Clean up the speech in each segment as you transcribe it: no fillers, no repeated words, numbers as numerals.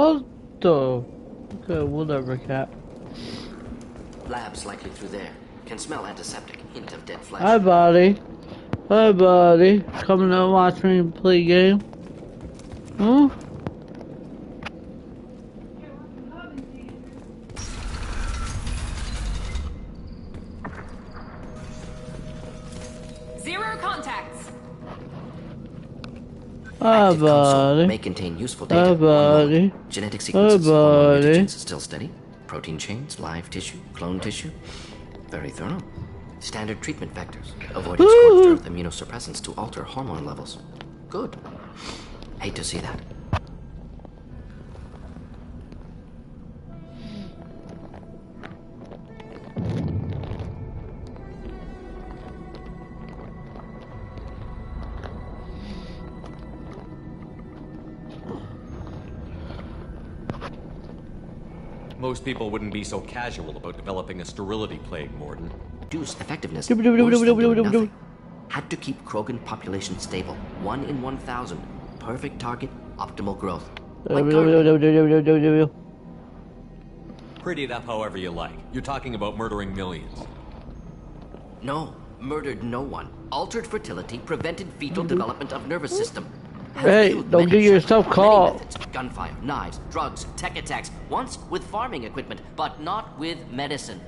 What the? Okay, whatever, cat. Labs likely through there. Can smell antiseptic. Hint of dead flesh. Hi, buddy. Hi, buddy. Coming to watch me play game? Huh? Zero contacts. Hi, Active console buddy. may contain useful data. Hi, One moment. buddy. Genetic sequences. Hi, Hormone buddy. mutagens still steady. Protein chains, live tissue, clone tissue. Very thorough. Standard treatment vectors. Avoiding scorched earth immunosuppressants to alter hormone levels. Good. Hate to see that. Most people wouldn't be so casual about developing a sterility plague, Morden. Reduce effectiveness. Do, do, do, do, Worse do, than do, doing do, do. nothing. Had to keep Krogan population stable. 1 in 1,000. Perfect target, optimal growth. Like gardening. Pretty it up however you like. You're talking about murdering millions. No, murdered no one. Altered fertility, prevented fetal development of nervous system. Have Hey, killed don't many get yourself children. caught. Many methods, gunfire, knives, drugs, tech attacks. Once with farming equipment, but not with medicine.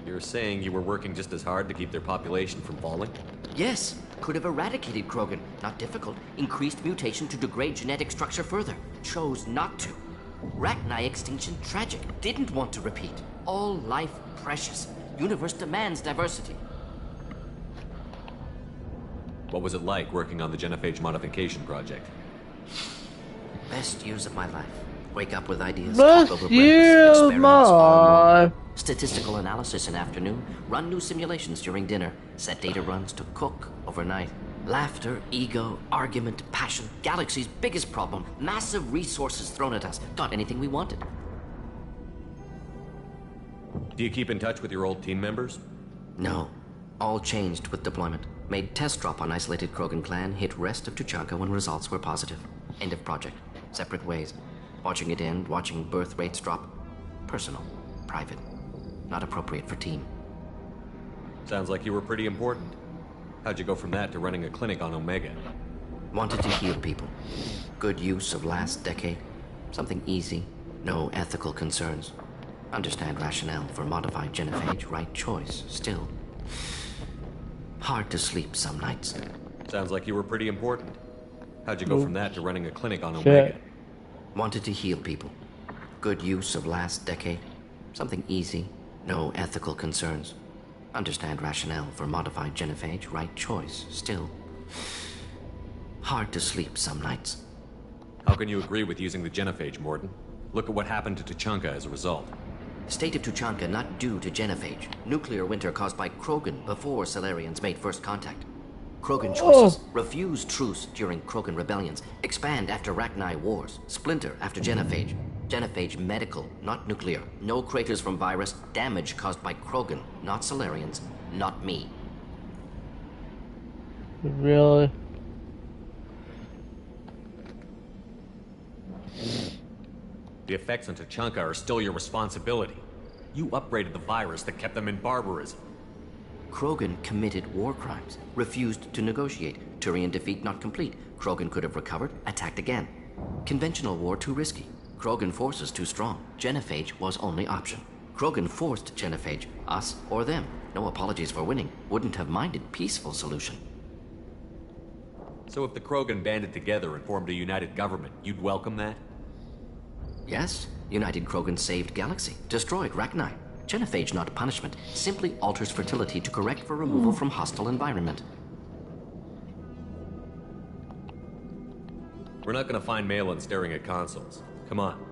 You're saying you were working just as hard to keep their population from falling? Yes, could have eradicated Krogan. Not difficult. Increased mutation to degrade genetic structure further. Chose not to. Rachni extinction tragic. Didn't want to repeat. All life precious. Universe demands diversity. What was it like working on the genophage modification project? Best years of my life. Wake up with ideas, Best talk over year breakfast, of experiments all my- morning. Statistical analysis in afternoon, run new simulations during dinner, set data runs to cook overnight. Laughter, ego, argument, passion, galaxy's biggest problem, massive resources thrown at us. Got anything we wanted. Do you keep in touch with your old team members? No. All changed with deployment. Made test drop on isolated Krogan clan, hit rest of Tuchanka when results were positive. End of project. Separate ways. Watching it end, watching birth rates drop. Personal. Private. Not appropriate for team. Sounds like you were pretty important. How'd you go from that to running a clinic on Omega? Wanted to heal people. Good use of last decade. Something easy. No ethical concerns. Understand rationale for modified genophage. Right choice. Still. Hard to sleep some nights. Sounds like you were pretty important. How'd you go from that to running a clinic on Shit. Omega? Wanted to heal people. Good use of last decade. Something easy. No ethical concerns. Understand rationale for modified genophage. Right choice. Still. Hard to sleep some nights. How can you agree with using the genophage, Morden? Look at what happened to Tuchanka as a result. State of Tuchanka not due to genophage. Nuclear winter caused by Krogan before Salarians made first contact. Krogan choices. Refuse truce during Krogan rebellions. Expand after Rachni wars. Splinter after genophage. Genophage medical, not nuclear. No craters from virus. Damage caused by Krogan, not Salarians, not me. Really? The effects on Tuchanka are still your responsibility. You upgraded the virus that kept them in barbarism. Krogan committed war crimes. Refused to negotiate. Turian defeat not complete. Krogan could have recovered, attacked again. Conventional war too risky. Krogan forces too strong. Genophage was only option. Krogan forced genophage. Us or them. No apologies for winning. Wouldn't have minded peaceful solution. So if the Krogan banded together and formed a united government, you'd welcome that? Yes, United Krogan saved Galaxy. Destroyed Rachni. Genophage not punishment. Simply alters fertility to correct for removal from hostile environment. We're not gonna find Malin staring at consoles. Come on.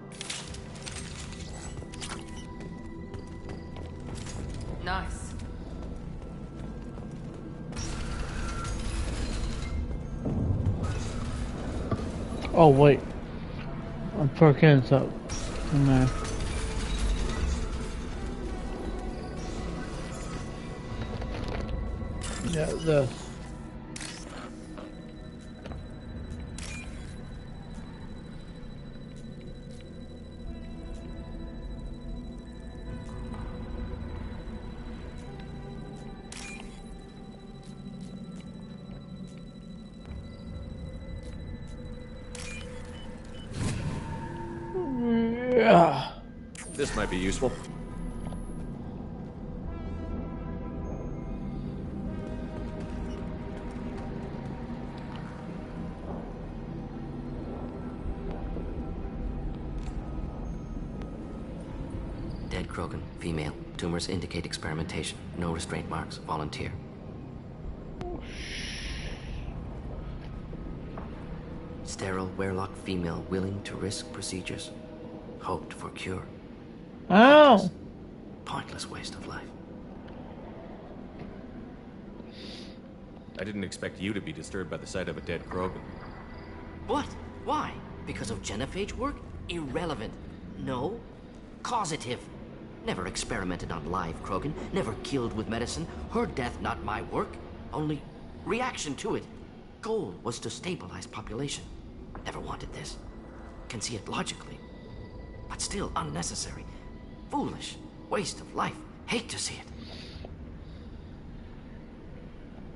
Nice. Oh, wait. I'm fucking up. In there. Yeah, this. might be useful. Dead Krogan, female. Tumors indicate experimentation. No restraint marks. Volunteer. Sterile, werelock female, willing to risk procedures. Hoped for cure. Oh. Pointless waste of life. I didn't expect you to be disturbed by the sight of a dead Krogan. What? Why? Because of genophage work? Irrelevant. No. Causative. Never experimented on live Krogan. Never killed with medicine. Her death not my work. Only reaction to it. Goal was to stabilize population. Never wanted this. Can see it logically. But still unnecessary. Foolish. Waste of life. Hate to see it.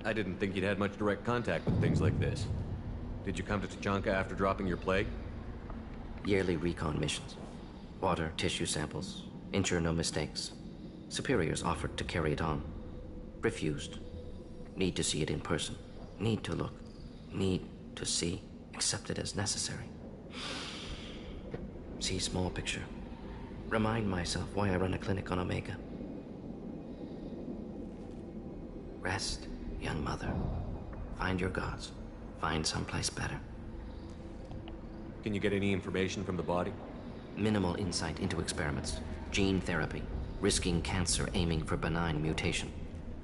I didn't think you'd had much direct contact with things like this. Did you come to Tuchanka after dropping your plague? Yearly recon missions. Water, tissue samples. Ensure no mistakes. Superiors offered to carry it on. Refused. Need to see it in person. Need to look. Need to see. Accepted as necessary. See small picture. Remind myself why I run a clinic on Omega. Rest, young mother. Find your gods. Find someplace better. Can you get any information from the body? Minimal insight into experiments. Gene therapy. Risking cancer, aiming for benign mutation.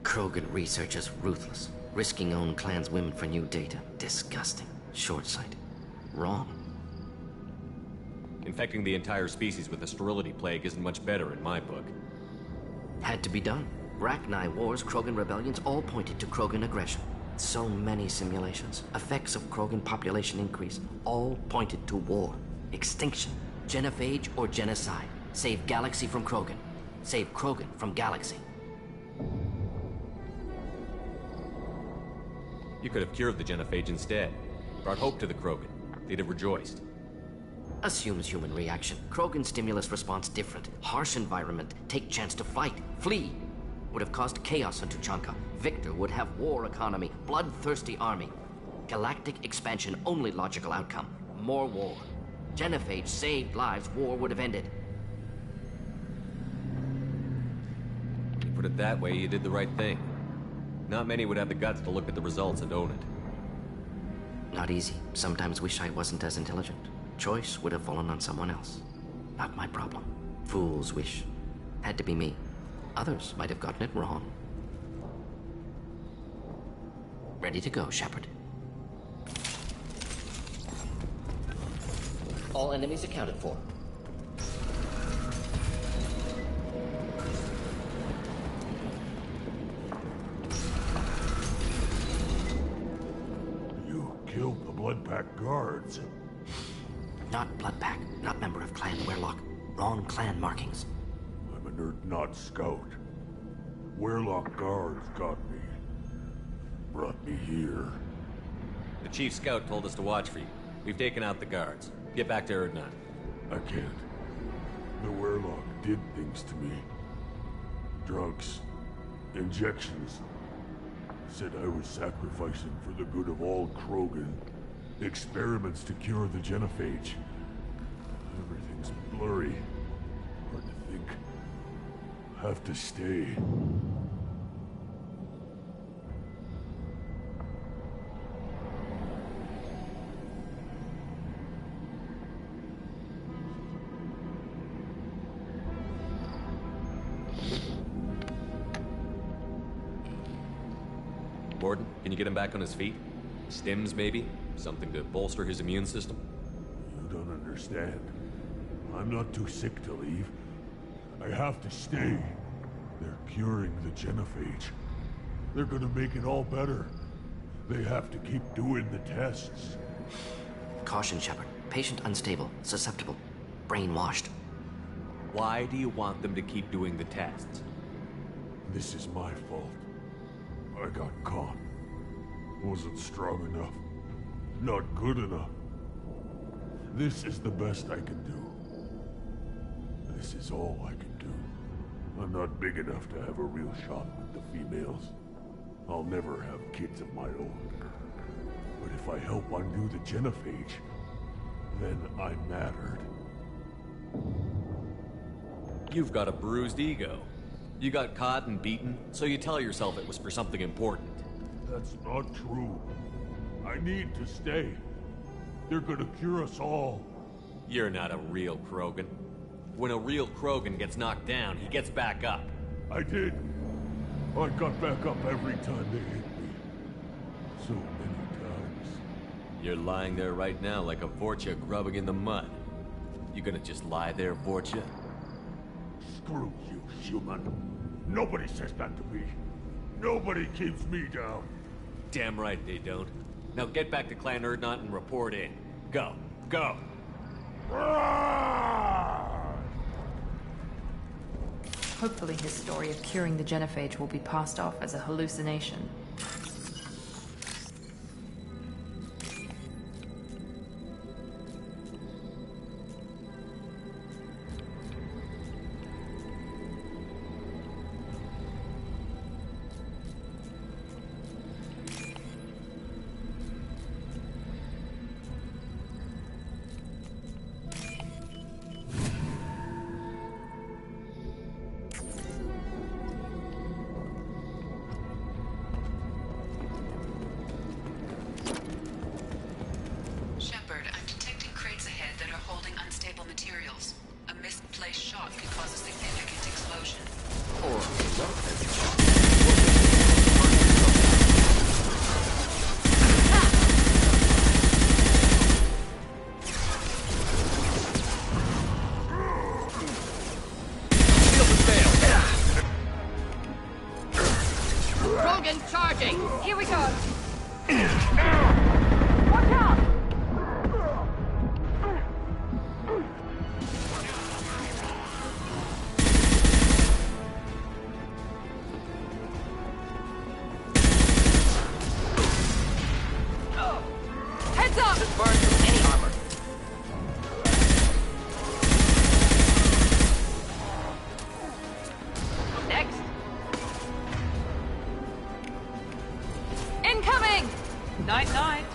Krogan researchers ruthless. Risking own clan's women for new data. Disgusting. Short-sighted. Wrong. Infecting the entire species with the sterility plague isn't much better in my book. Had to be done. Rachni wars, Krogan rebellions, all pointed to Krogan aggression. So many simulations. Effects of Krogan population increase. All pointed to war. Extinction. Genophage or genocide. Save galaxy from Krogan. Save Krogan from galaxy. You could have cured the genophage instead. Brought hope to the Krogan. They'd have rejoiced. Assumes human reaction. Krogan stimulus response different. Harsh environment. Take chance to fight. Flee. Would have caused chaos on Tuchanka. Victor would have war economy. Bloodthirsty army. Galactic expansion only logical outcome. More war. Genophage saved lives. War would have ended. You put it that way, you did the right thing. Not many would have the guts to look at the results and own it. Not easy. Sometimes wish I wasn't as intelligent. Choice would have fallen on someone else. Not my problem. Fool's wish. Had to be me. Others might have gotten it wrong. Ready to go, Shepard. All enemies accounted for. You killed the Bloodpack guards. Not Bloodpack, not member of Clan Werelock. Wrong clan markings. I'm a nerd, not scout. Werelock guards got me. Brought me here. The chief scout told us to watch for you. We've taken out the guards. Get back to Erdnot. I can't. The Werelock did things to me. Drugs. Injections. Said I was sacrificing for the good of all Krogan. Experiments to cure the genophage. Everything's blurry. Hard to think. Have to stay. Gordon, can you get him back on his feet? Stims, maybe? Something to bolster his immune system? You don't understand. I'm not too sick to leave. I have to stay. They're curing the genophage. They're gonna make it all better. They have to keep doing the tests. Caution, Shepard. Patient unstable, susceptible, brainwashed. Why do you want them to keep doing the tests? This is my fault. I got caught. Wasn't strong enough. Not good enough. This is the best I can do. This is all I can do. I'm not big enough to have a real shot with the females. I'll never have kids of my own. But if I help undo the genophage, then I'm mattered. You've got a bruised ego. You got caught and beaten, so you tell yourself it was for something important. That's not true. I need to stay. They're gonna cure us all. You're not a real Krogan. When a real Krogan gets knocked down, he gets back up. I did. I got back up every time they hit me. So many times. You're lying there right now like a Vorcha grubbing in the mud. You gonna just lie there, Vorcha? Screw you, human. Nobody says that to me. Nobody keeps me down. Damn right they don't. Now get back to Clan Urdnot and report in. Go. Go! Hopefully his story of curing the genophage will be passed off as a hallucination. Shepard, I'm detecting crates ahead that are holding unstable materials. A misplaced shot could cause a significant explosion. Krogan charging! Here we go! Watch out! Heads up! This burns through any armor. Next! Incoming! Night-night!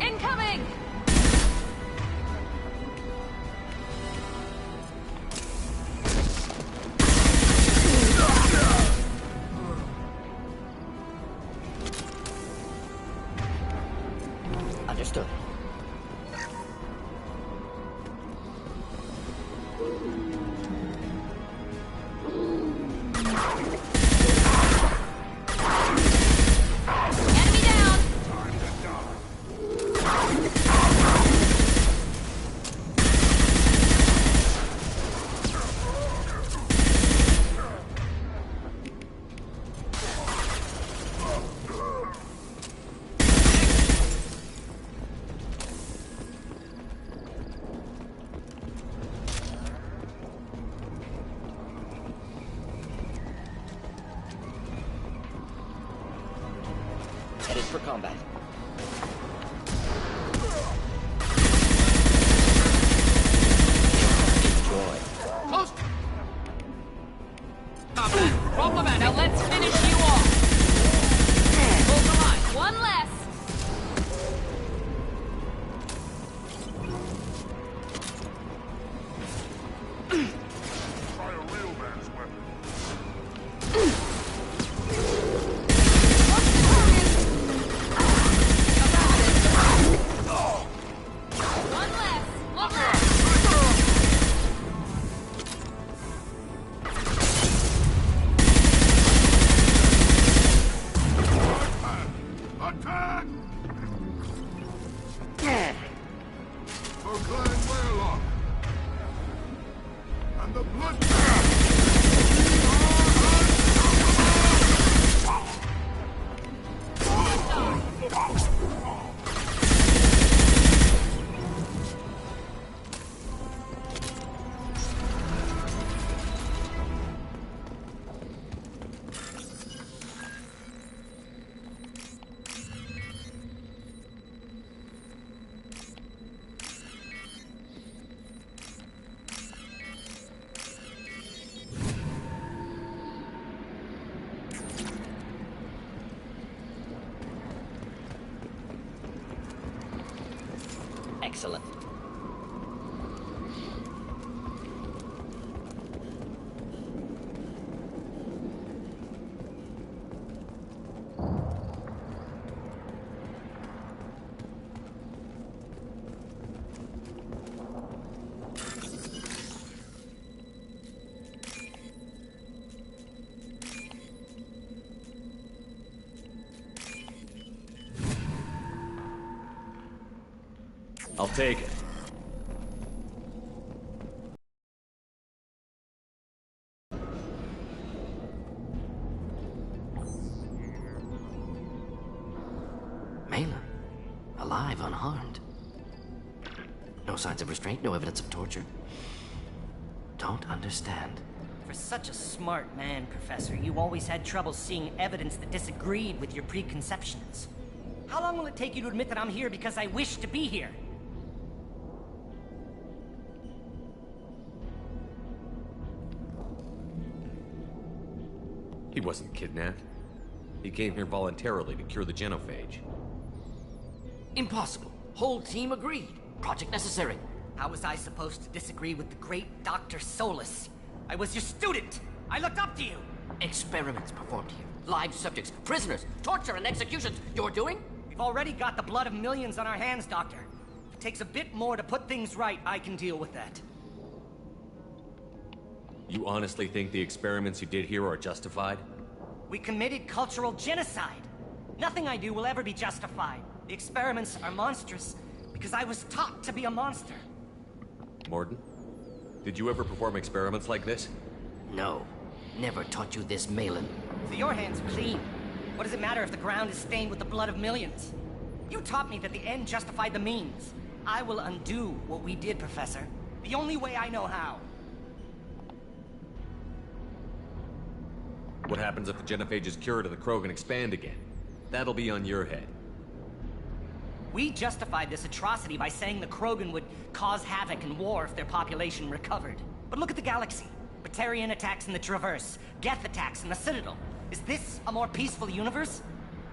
Incoming! Understood. Enemy down! Headed for combat. Enjoy. Close! Compliment. Now let's finish you off! Hold the line. One less! Try a real man's weapon. One less! Look out! Attack! For Clan Warlock! And the blood Excellent. I'll take it. Malin, alive, unharmed. No signs of restraint, no evidence of torture. Don't understand. For such a smart man, Professor, you always had trouble seeing evidence that disagreed with your preconceptions. How long will it take you to admit that I'm here because I wish to be here? He wasn't kidnapped. He came here voluntarily to cure the genophage. Impossible. Whole team agreed. Project necessary. How was I supposed to disagree with the great Dr. Solus? I was your student! I looked up to you! Experiments performed here. Live subjects, prisoners, torture and executions. You're doing? We've already got the blood of millions on our hands, Doctor. If it takes a bit more to put things right, I can deal with that. You honestly think the experiments you did here are justified? We committed cultural genocide. Nothing I do will ever be justified. The experiments are monstrous because I was taught to be a monster. Mordin, did you ever perform experiments like this? No. Never taught you this, Malin. So your hands are clean. What does it matter if the ground is stained with the blood of millions? You taught me that the end justified the means. I will undo what we did, Professor. The only way I know how. What happens if the genophage is cured and the Krogan expand again? That'll be on your head. We justified this atrocity by saying the Krogan would cause havoc and war if their population recovered. But look at the galaxy. Batarian attacks in the Traverse, Geth attacks in the Citadel. Is this a more peaceful universe?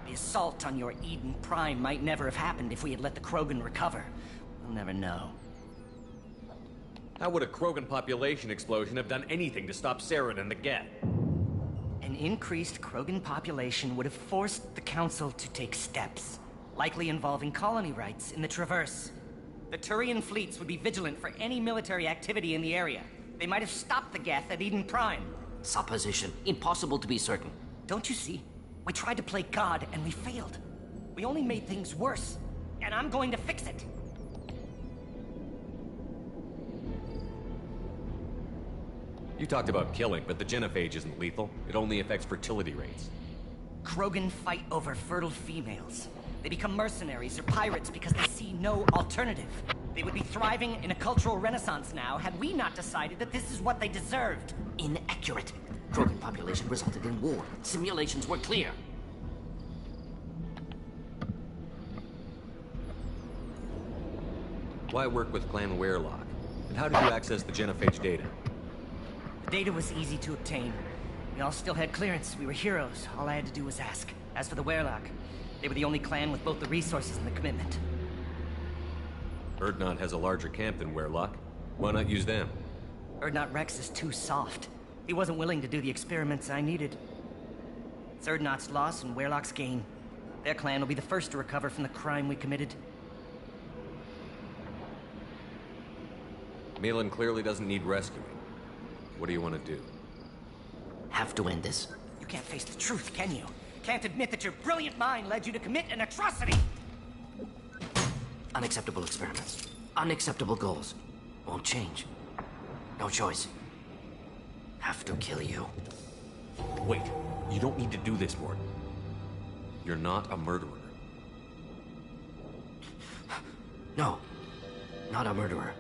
The assault on your Eden Prime might never have happened if we had let the Krogan recover. We'll never know. How would a Krogan population explosion have done anything to stop Saren and the Geth? An increased Krogan population would have forced the Council to take steps, likely involving colony rights in the Traverse. The Turian fleets would be vigilant for any military activity in the area. They might have stopped the Geth at Eden Prime. Supposition. Impossible to be certain. Don't you see? We tried to play God and we failed. We only made things worse. And I'm going to fix it. You talked about killing, but the genophage isn't lethal. It only affects fertility rates. Krogan fight over fertile females. They become mercenaries or pirates because they see no alternative. They would be thriving in a cultural renaissance now had we not decided that this is what they deserved. Inaccurate. Krogan population resulted in war. Simulations were clear. Why work with Clan Weyrloc? And how did you access the genophage data? The data was easy to obtain. We all still had clearance. We were heroes. All I had to do was ask. As for the Weyrloc, they were the only clan with both the resources and the commitment. Urdnot has a larger camp than Weyrloc. Why not use them? Urdnot Rex is too soft. He wasn't willing to do the experiments I needed. It's Urdnot's loss and Weyrloc's gain. Their clan will be the first to recover from the crime we committed. Malin clearly doesn't need rescuing. What do you want to do? Have to end this. You can't face the truth, can you? Can't admit that your brilliant mind led you to commit an atrocity! Unacceptable experiments. Unacceptable goals. Won't change. No choice. Have to kill you. Wait, you don't need to do this, Mordin. You're not a murderer. No. Not a murderer.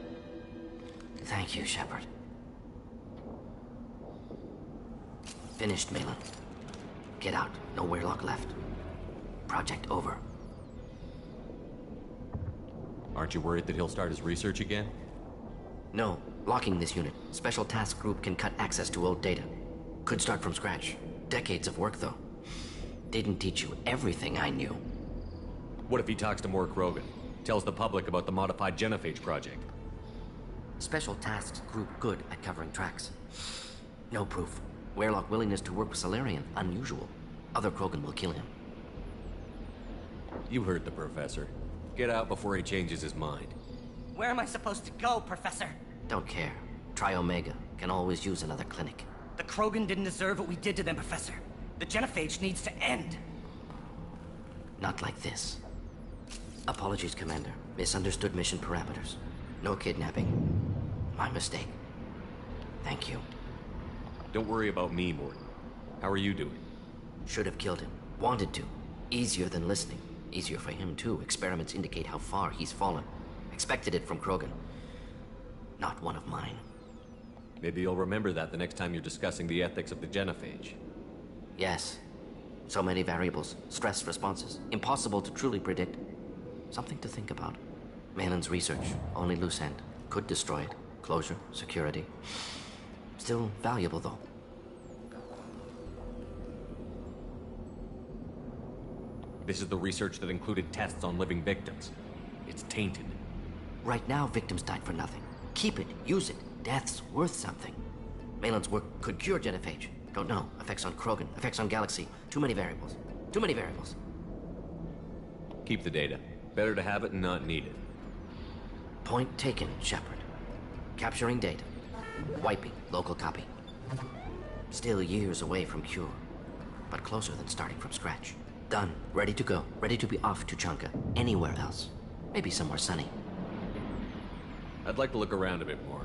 Thank you, Shepard. Finished, Malin. Get out. No Weyrloc left. Project over. Aren't you worried that he'll start his research again? No. Locking this unit. Special task group can cut access to old data. Could start from scratch. Decades of work, though. Didn't teach you everything I knew. What if he talks to more Krogan? Tells the public about the modified Genophage project. Special tasks group good at covering tracks. No proof. Weyrloc willingness to work with Salarian, unusual. Other Krogan will kill him. You heard the professor. Get out before he changes his mind. Where am I supposed to go, Professor? Don't care. Try Omega. Can always use another clinic. The Krogan didn't deserve what we did to them, Professor. The Genophage needs to end. Not like this. Apologies, Commander. Misunderstood mission parameters. No kidnapping. My mistake. Thank you. Don't worry about me, Mordin. How are you doing? Should have killed him. Wanted to. Easier than listening. Easier for him, too. Experiments indicate how far he's fallen. Expected it from Krogan. Not one of mine. Maybe you'll remember that the next time you're discussing the ethics of the Genophage. Yes. So many variables. Stress responses. Impossible to truly predict. Something to think about. Malin's research. Only loose end. Could destroy it. Closure. Security. Still valuable, though. This is the research that included tests on living victims. It's tainted. Right now, victims died for nothing. Keep it. Use it. Death's worth something. Malin's work could cure Genophage. Don't know. Effects on Krogan. Effects on Galaxy. Too many variables. Too many variables. Keep the data. Better to have it and not need it. Point taken, Shepard. Capturing data. Wiping local copy. Still years away from cure. But closer than starting from scratch. Done. Ready to go. Ready to be off to Chunka. Anywhere else. Maybe somewhere sunny. I'd like to look around a bit more.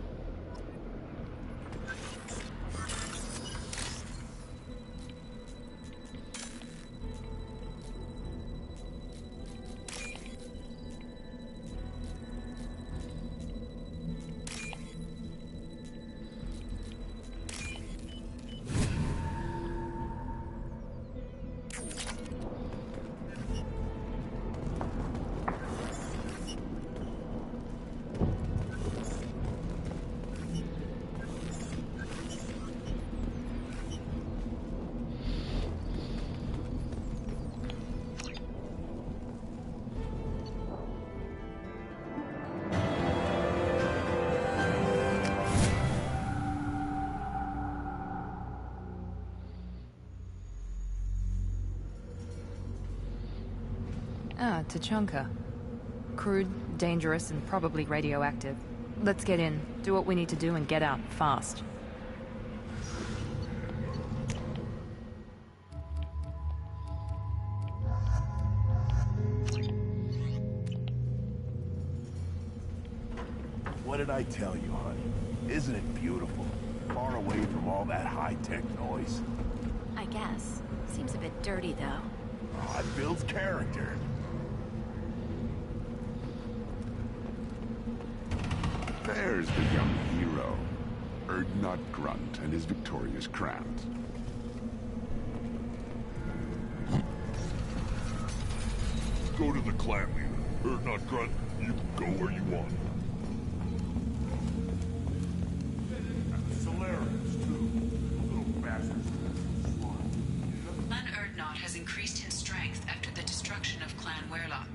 Ah, Tuchanka. Crude, dangerous, and probably radioactive. Let's get in, do what we need to do, and get out, fast. What did I tell you, honey? Isn't it beautiful? Far away from all that high-tech noise. I guess. Seems a bit dirty, though. Oh, it builds character. There's the young hero. Urdnot Grunt and his victorious crowns. Go to the clan leader. Urdnot Grunt, you can go where you want. And the Solarians, too. Little bastards. Clan Urdnot has increased in strength after the destruction of Clan Weyrloc.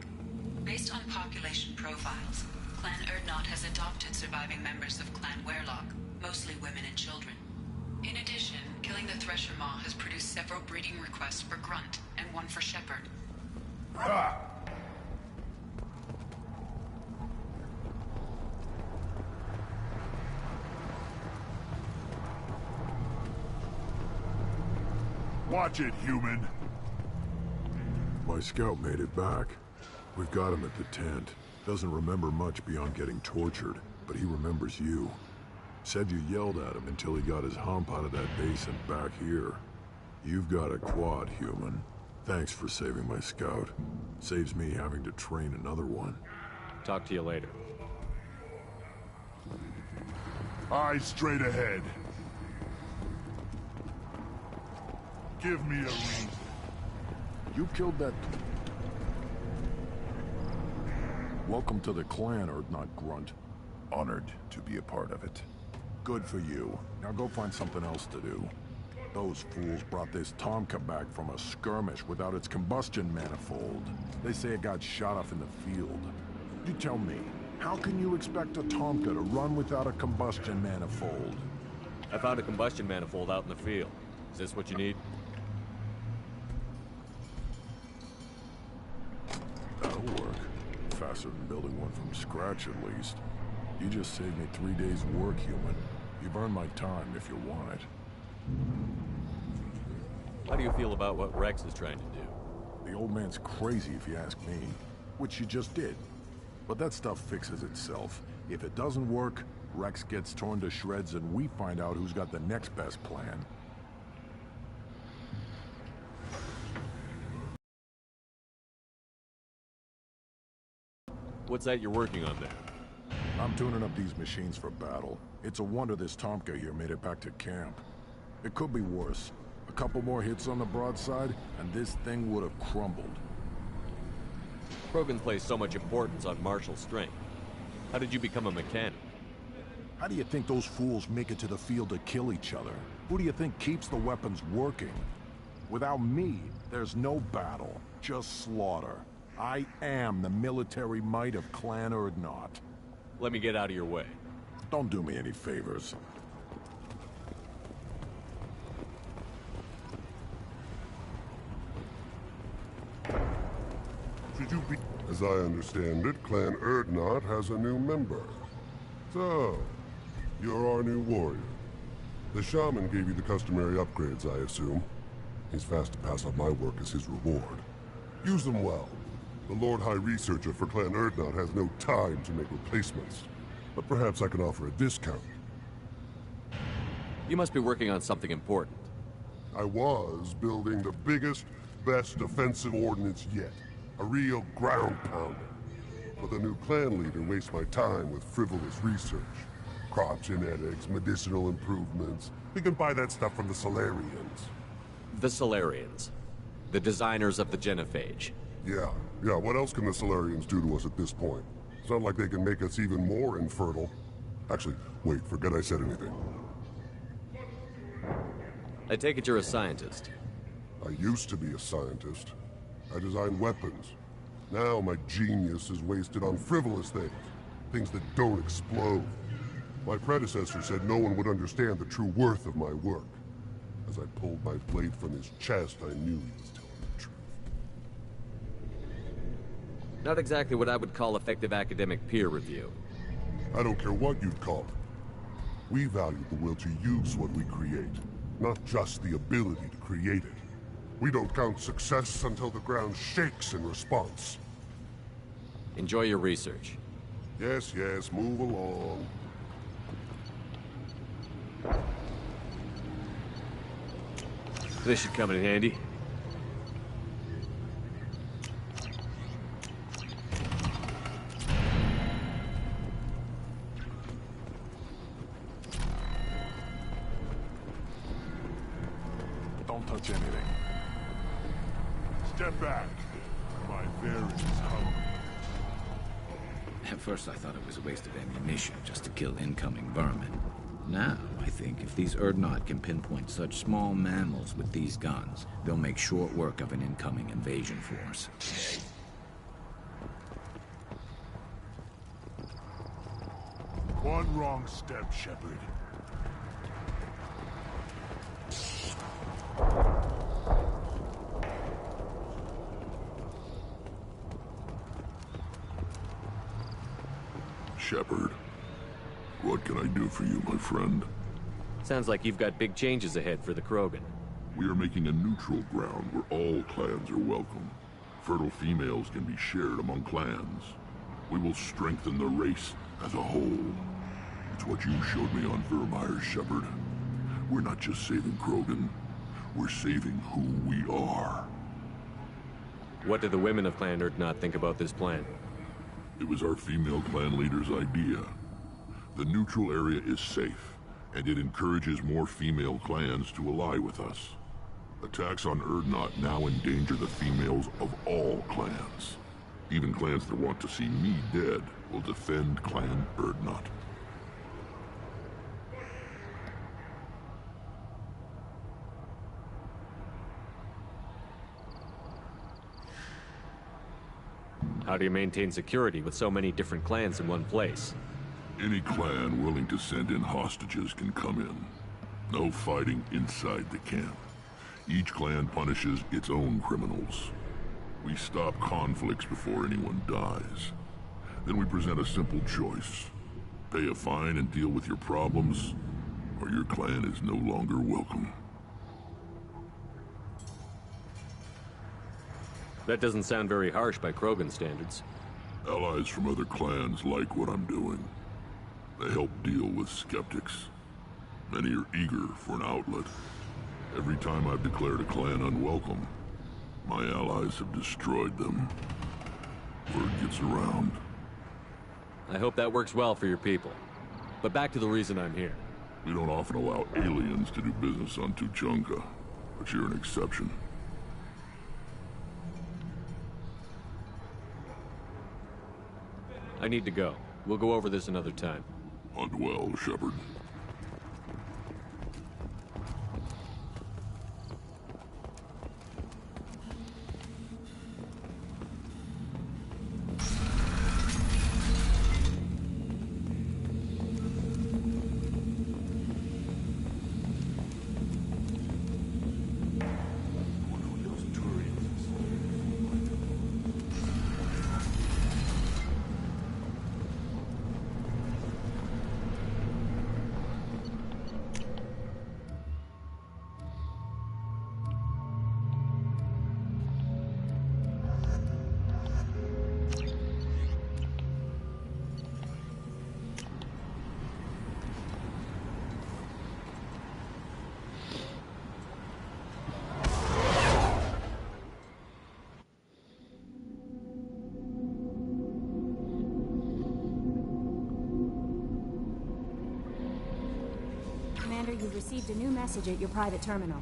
Based on population profiles, Clan Urdnot has adopted surviving members of Clan Weyrloc, mostly women and children. In addition, killing the Thresher Maw has produced several breeding requests for Grunt, and one for Shepard. Ha! Watch it, human. My scout made it back. We've got him at the tent. Doesn't remember much beyond getting tortured, but he remembers you. Said you yelled at him until he got his hump out of that base and back here. You've got a quad, human. Thanks for saving my scout. Saves me having to train another one. Talk to you later. Eyes straight ahead. Give me a reason. You killed that... Welcome to the clan, Urdnot Grunt. Honored to be a part of it. Good for you. Now go find something else to do. Those fools brought this Tomka back from a skirmish without its combustion manifold. They say it got shot off in the field. You tell me, how can you expect a Tomka to run without a combustion manifold? I found a combustion manifold out in the field. Is this what you need? That'll work. Faster than building one from scratch, at least. You just saved me 3 days' work, human. You've earned my time if you want it. How do you feel about what Rex is trying to do? The old man's crazy if you ask me. Which you just did. But that stuff fixes itself. If it doesn't work, Rex gets torn to shreds and we find out who's got the next best plan. What's that you're working on there? I'm tuning up these machines for battle. It's a wonder this Tomka here made it back to camp. It could be worse. A couple more hits on the broadside, and this thing would have crumbled. Krogan placed so much importance on martial strength. How did you become a mechanic? How do you think those fools make it to the field to kill each other? Who do you think keeps the weapons working? Without me, there's no battle, just slaughter. I am the military might of Clan Urdnot. Let me get out of your way. Don't do me any favors. As I understand it, Clan Urdnot has a new member. So, you're our new warrior. The shaman gave you the customary upgrades, I assume. He's fast to pass on my work as his reward. Use them well. The Lord High Researcher for Clan Urdnot has no time to make replacements. But perhaps I can offer a discount. You must be working on something important. I was building the biggest, best defensive ordnance yet. A real ground pounder. But the new clan leader wastes my time with frivolous research. Crop genetics, medicinal improvements. We can buy that stuff from the Solarians. The Solarians. The designers of the Genophage. Yeah. What else can the Solarians do to us at this point? It's not like they can make us even more infertile. Actually, wait, forget I said anything. I take it you're a scientist. I used to be a scientist. I designed weapons. Now my genius is wasted on frivolous things. Things that don't explode. My predecessor said no one would understand the true worth of my work. As I pulled my blade from his chest, I knew he was telling the truth. Not exactly what I would call effective academic peer review. I don't care what you'd call it. We value the will to use what we create, not just the ability to create it. We don't count success until the ground shakes in response. Enjoy your research. Yes, move along. This should come in handy. Don't touch anything. Step back. My bear is hungry. At first I thought it was a waste of ammunition just to kill incoming vermin. Now, I think if these Urdnot can pinpoint such small mammals with these guns, they'll make short work of an incoming invasion force. One wrong step, Shepard. Shepard, what can I do for you, my friend? Sounds like you've got big changes ahead for the Krogan. We are making a neutral ground where all clans are welcome. Fertile females can be shared among clans. We will strengthen the race as a whole. It's what you showed me on Vermeer, Shepard. We're not just saving Krogan, we're saving who we are. What do the women of Clan Urdnot think about this plan? It was our female clan leader's idea. The neutral area is safe, and it encourages more female clans to ally with us. Attacks on Urdnot now endanger the females of all clans. Even clans that want to see me dead will defend Clan Urdnot. How do you maintain security with so many different clans in one place? Any clan willing to send in hostages can come in. No fighting inside the camp. Each clan punishes its own criminals. We stop conflicts before anyone dies. Then we present a simple choice. Pay a fine and deal with your problems, or your clan is no longer welcome. That doesn't sound very harsh by Krogan standards. Allies from other clans like what I'm doing. They help deal with skeptics. Many are eager for an outlet. Every time I've declared a clan unwelcome, my allies have destroyed them. Word gets around. I hope that works well for your people. But back to the reason I'm here. We don't often allow aliens to do business on Tuchanka, but you're an exception. I need to go. We'll go over this another time. Hunt well, Shepard. Commander, you've received a new message at your private terminal.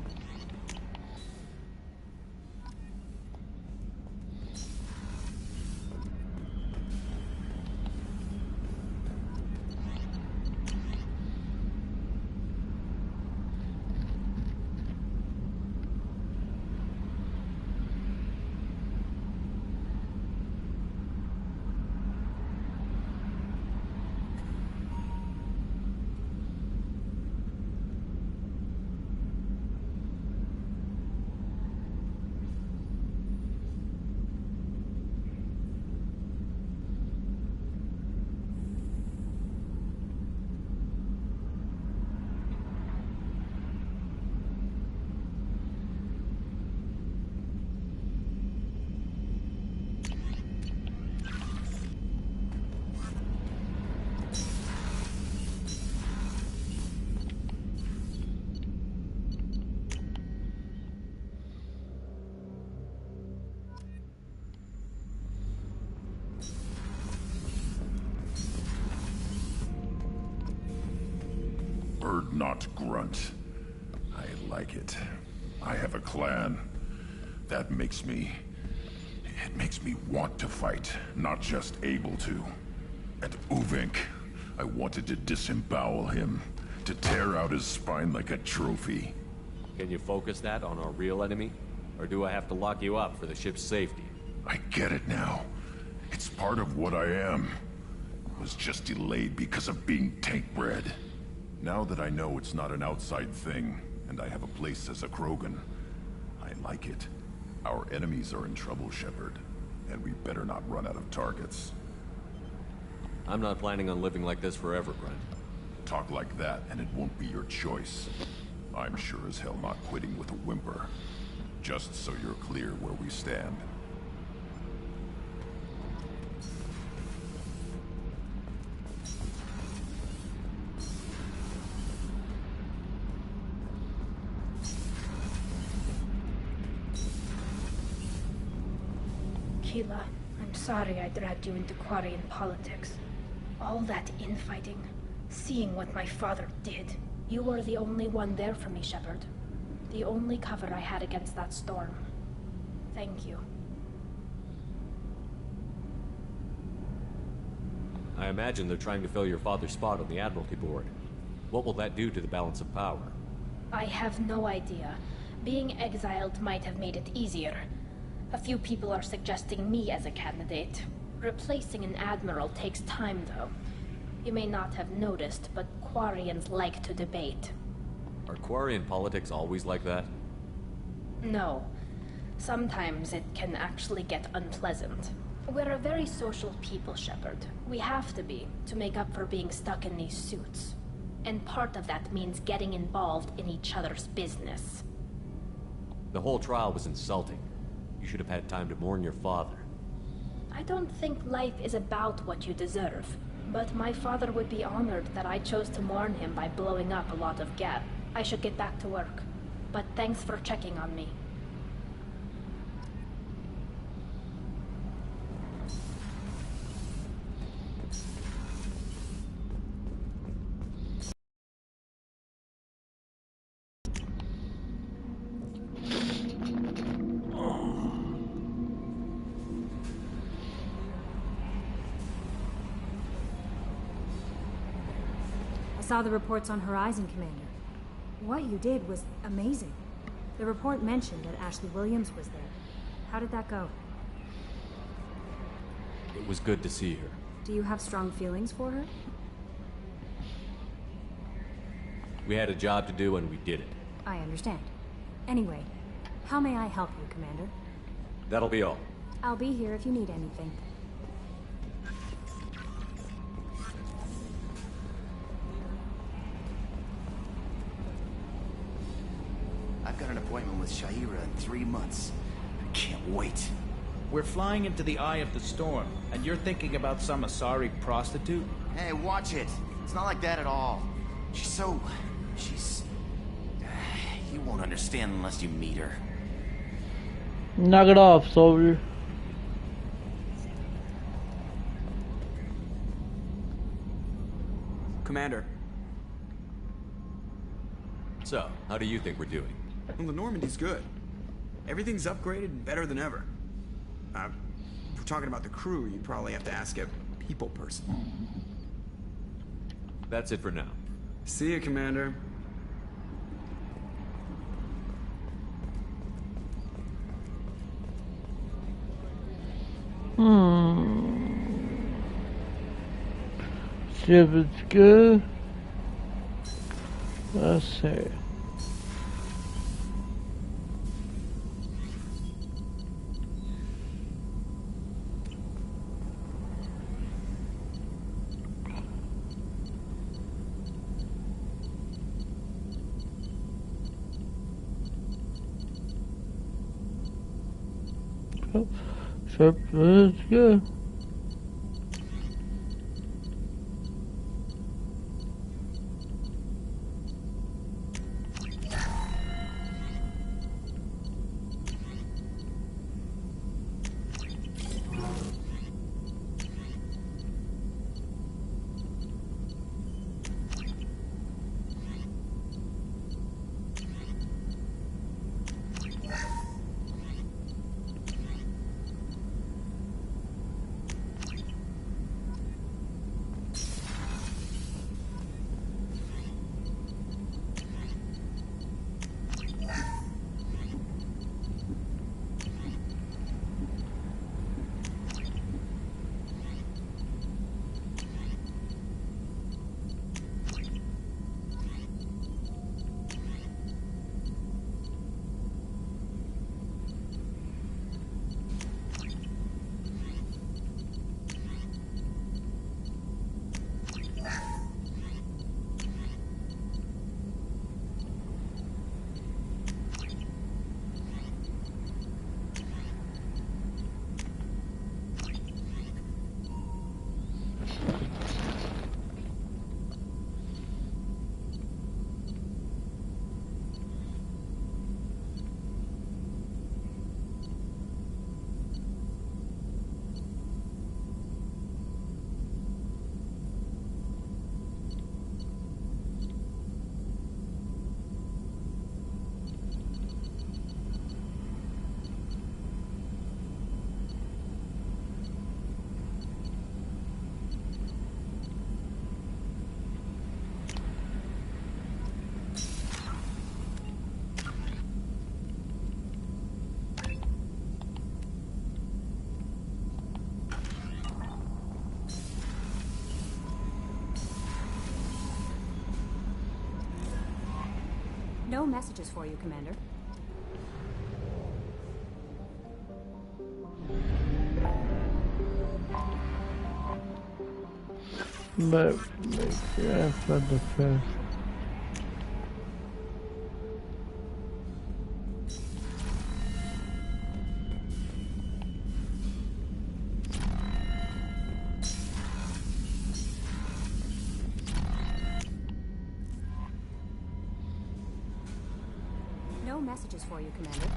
Urdnot Grunt. I like it. I have a clan. That makes me... It makes me want to fight, not just able to. At Uvink, I wanted to disembowel him, to tear out his spine like a trophy. Can you focus that on our real enemy? Or do I have to lock you up for the ship's safety? I get it now. It's part of what I am. It was just delayed because of being tank-bred. Now that I know it's not an outside thing, and I have a place as a Krogan, I like it. Our enemies are in trouble, Shepard, and we better not run out of targets. I'm not planning on living like this forever, Grunt. Talk like that, and it won't be your choice. I'm sure as hell not quitting with a whimper. Just so you're clear where we stand. Keela, I'm sorry I dragged you into Quarian politics. All that infighting, seeing what my father did. You were the only one there for me, Shepard. The only cover I had against that storm. Thank you. I imagine they're trying to fill your father's spot on the Admiralty Board. What will that do to the balance of power? I have no idea. Being exiled might have made it easier. A few people are suggesting me as a candidate. Replacing an admiral takes time, though. You may not have noticed, but Quarians like to debate. Are Quarian politics always like that? No. Sometimes it can actually get unpleasant. We're a very social people, Shepard. We have to be, to make up for being stuck in these suits. And part of that means getting involved in each other's business. The whole trial was insulting. You should have had time to mourn your father. I don't think life is about what you deserve. But my father would be honored that I chose to mourn him by blowing up a lot of gas. I should get back to work. But thanks for checking on me. I saw the reports on Horizon, Commander. What you did was amazing. The report mentioned that Ashley Williams was there. How did that go? It was good to see her. Do you have strong feelings for her? We had a job to do and we did it. I understand. Anyway, how may I help you, Commander? That'll be all. I'll be here if you need anything. I've got an appointment with Sha'ira in 3 months. I can't wait. We're flying into the eye of the storm, and you're thinking about some Asari prostitute? Hey, watch it. It's not like that at all. She's... You won't understand unless you meet her. Knock it off, soldier. Commander. So, how do you think we're doing? Well, the Normandy's good. Everything's upgraded and better than ever. If we're talking about the crew, you'd probably have to ask a people person. That's it for now. See you, Commander. See if it's good. Let's see. Sure, it's good. No messages for you, Commander. But yeah, for the first. No messages for you, Commander.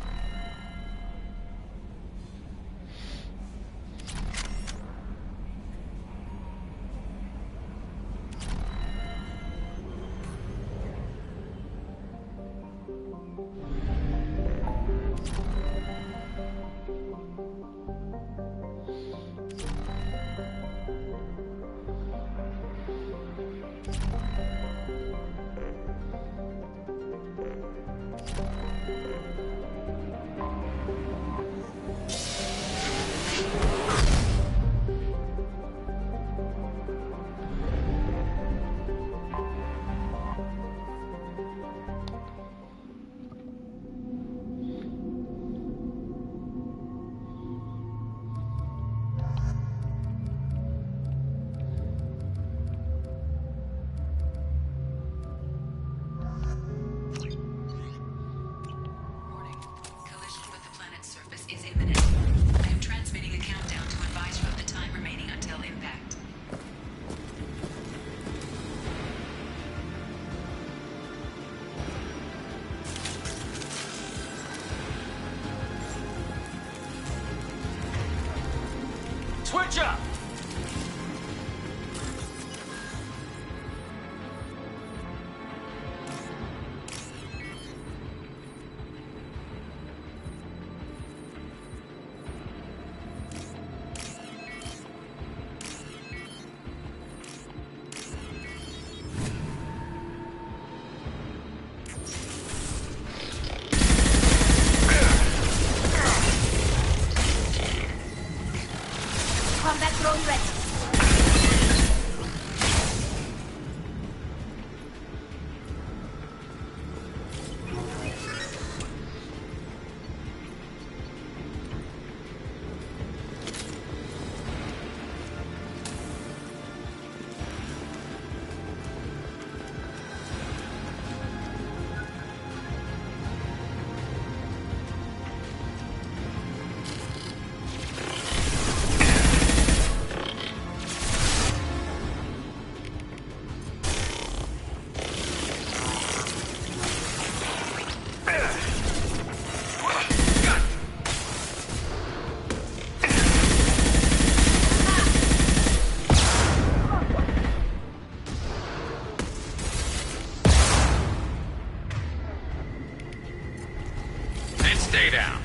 Switch up! Combat drone ready. Stay down.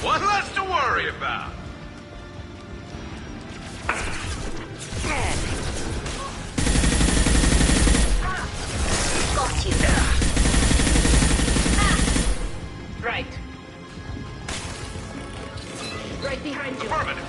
One less to worry about. Got you. Right. Right behind you. Affirmative.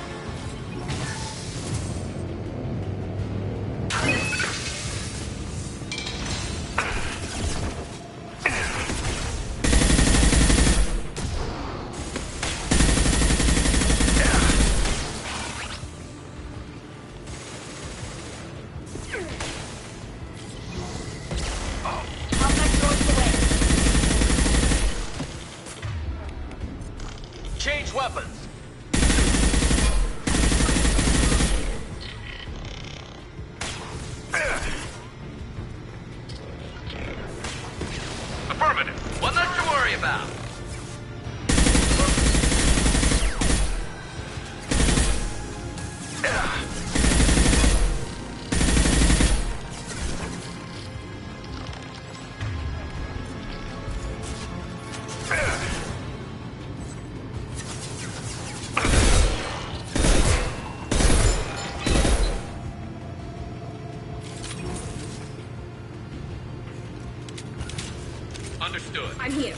Change weapons. Affirmative. One less to worry about. Understood. I'm here.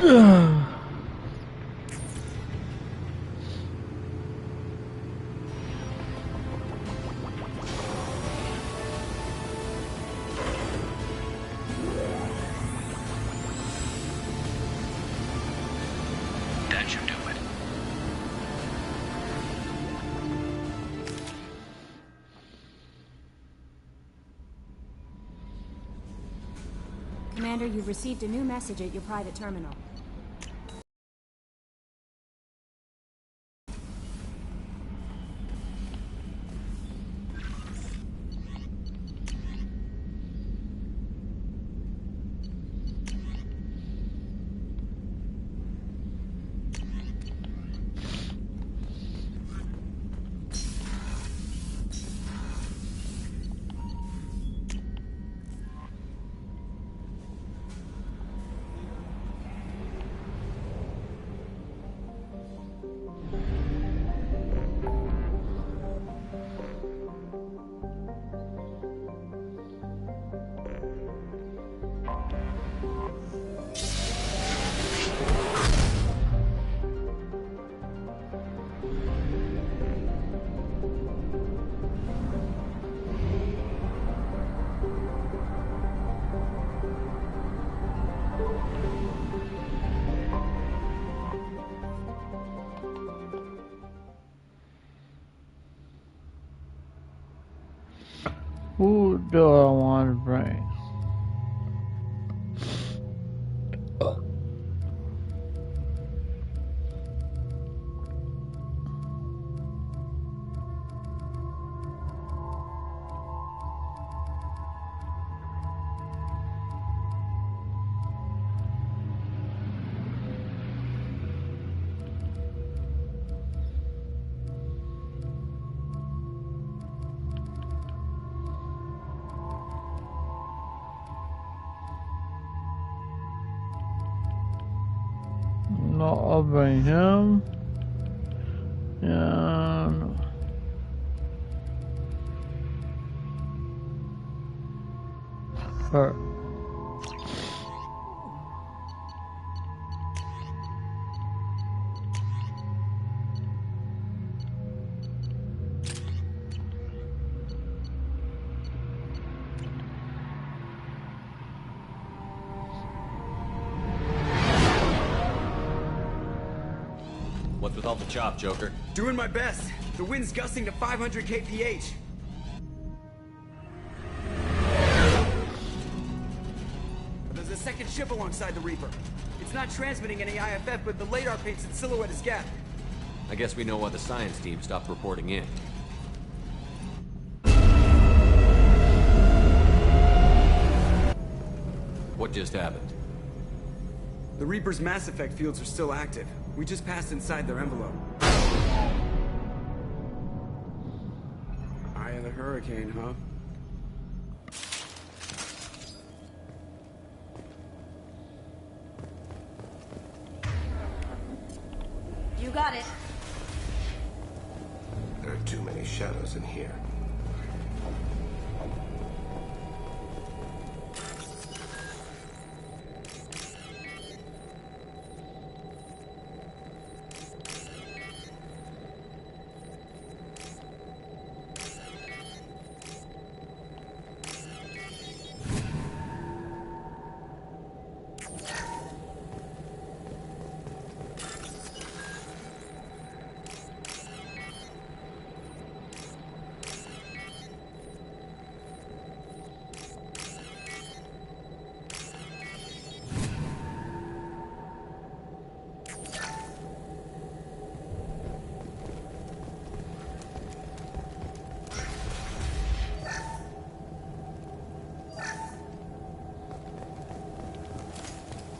That should do it. Commander, you've received a new message at your private terminal. Who do I want to bring? No, I'll bring him. And her. What's with all the chop, Joker? Doing my best. The wind's gusting to 500 kph. There's a second ship alongside the Reaper. It's not transmitting any IFF, but the radar paints its silhouette as Geth. I guess we know why the science team stopped reporting in. What just happened? The Reaper's Mass Effect fields are still active. We just passed inside their envelope. Eye of the Hurricane, huh? You got it. There are too many shadows in here.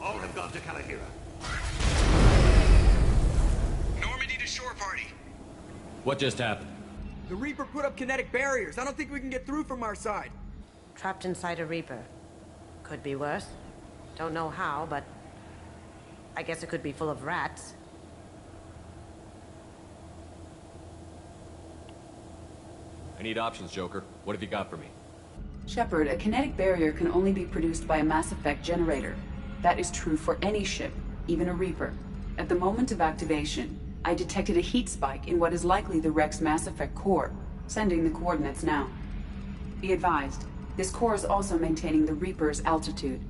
All have gone to Kalahira. Normandy to shore party. What just happened? The Reaper put up kinetic barriers. I don't think we can get through from our side. Trapped inside a Reaper. Could be worse. Don't know how, but I guess it could be full of rats. I need options, Joker. What have you got for me? Shepard, a kinetic barrier can only be produced by a Mass Effect generator. That is true for any ship, even a Reaper. At the moment of activation, I detected a heat spike in what is likely the Rex Mass Effect core, sending the coordinates now. Be advised, this core is also maintaining the Reaper's altitude.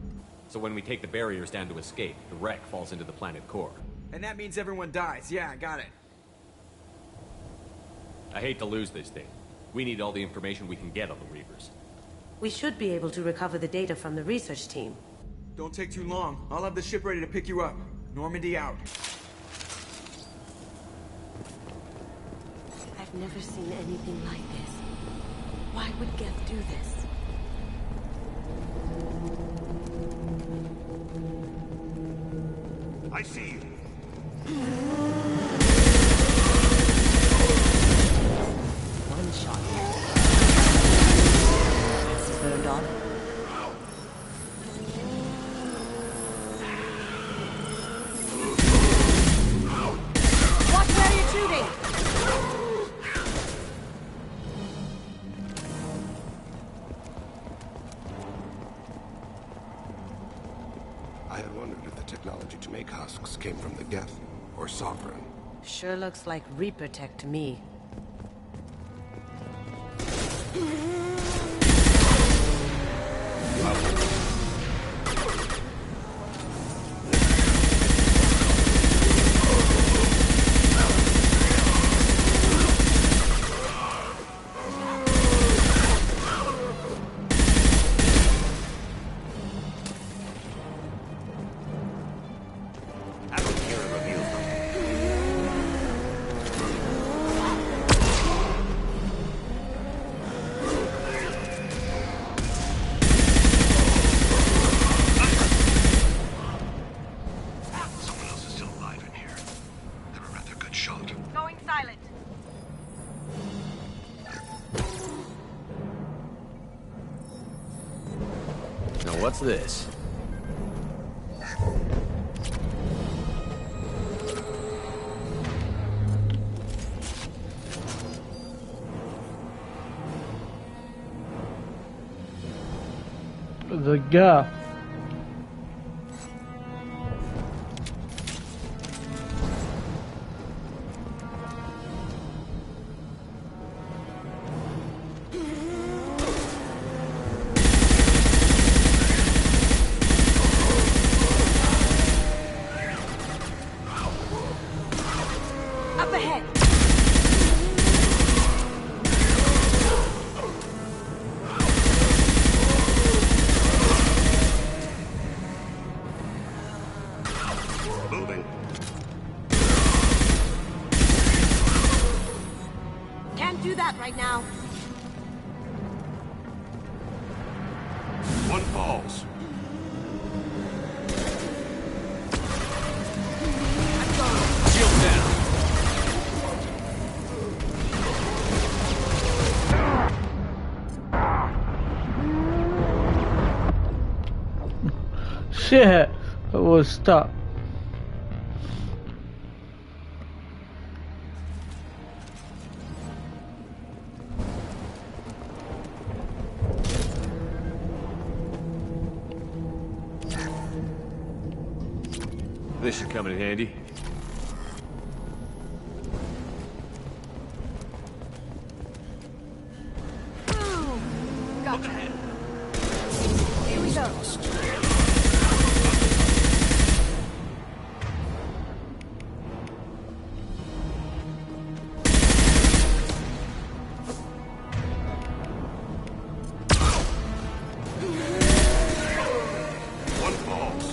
So when we take the barriers down to escape, the wreck falls into the planet core. And that means everyone dies. Yeah, I got it. I hate to lose this thing. We need all the information we can get on the Reapers. We should be able to recover the data from the research team. Don't take too long. I'll have the ship ready to pick you up. Normandy out. I've never seen anything like this. Why would Geth do this? I see you. One shot. It's turned on. Watch where you're shooting! I had wondered if the technology to make husks came from the Geth or Sovereign. Sure looks like Reaper tech to me. What's this? The Geth. Right now. One falls. Shield down. Shit, it was stuck. This should come in handy. Gotcha. Here we go. One falls.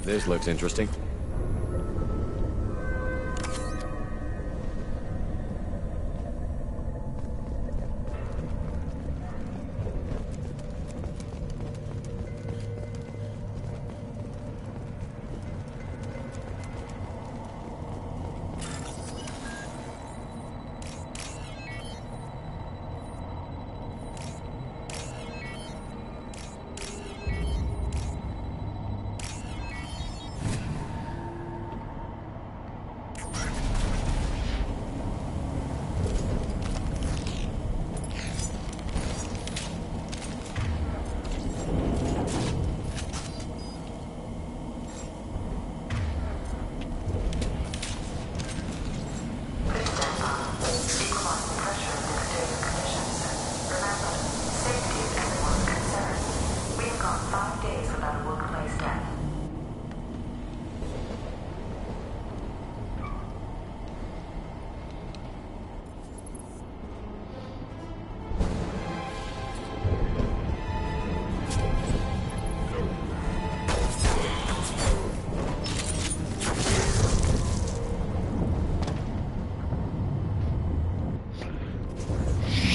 This looks interesting.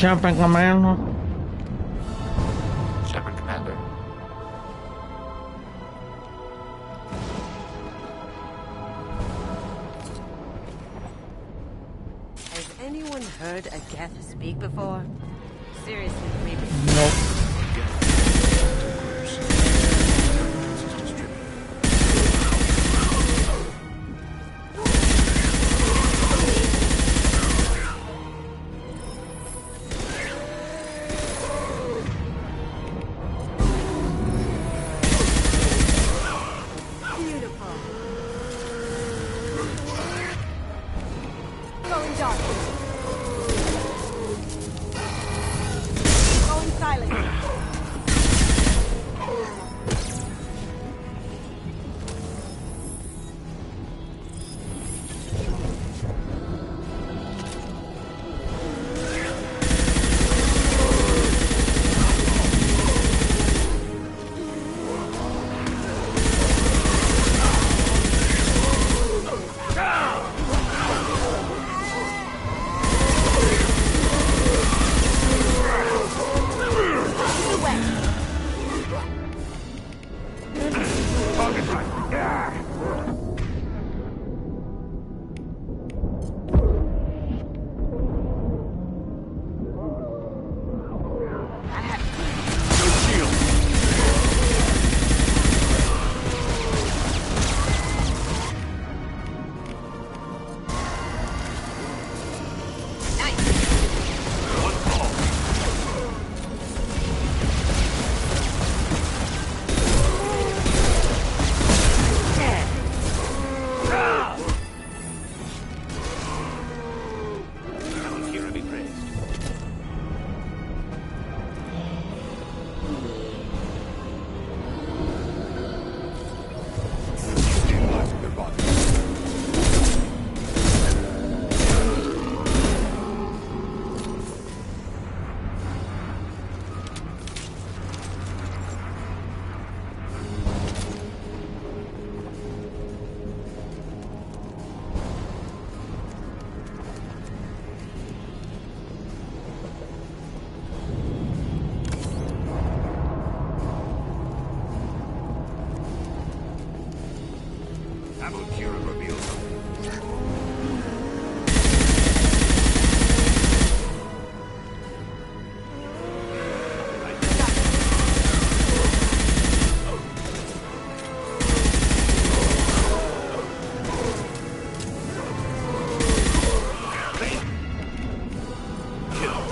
Shepard Commander. Shepard Commander. Has anyone heard a Geth speak before? Seriously, Reaper. Nope. Going dark. Going silent.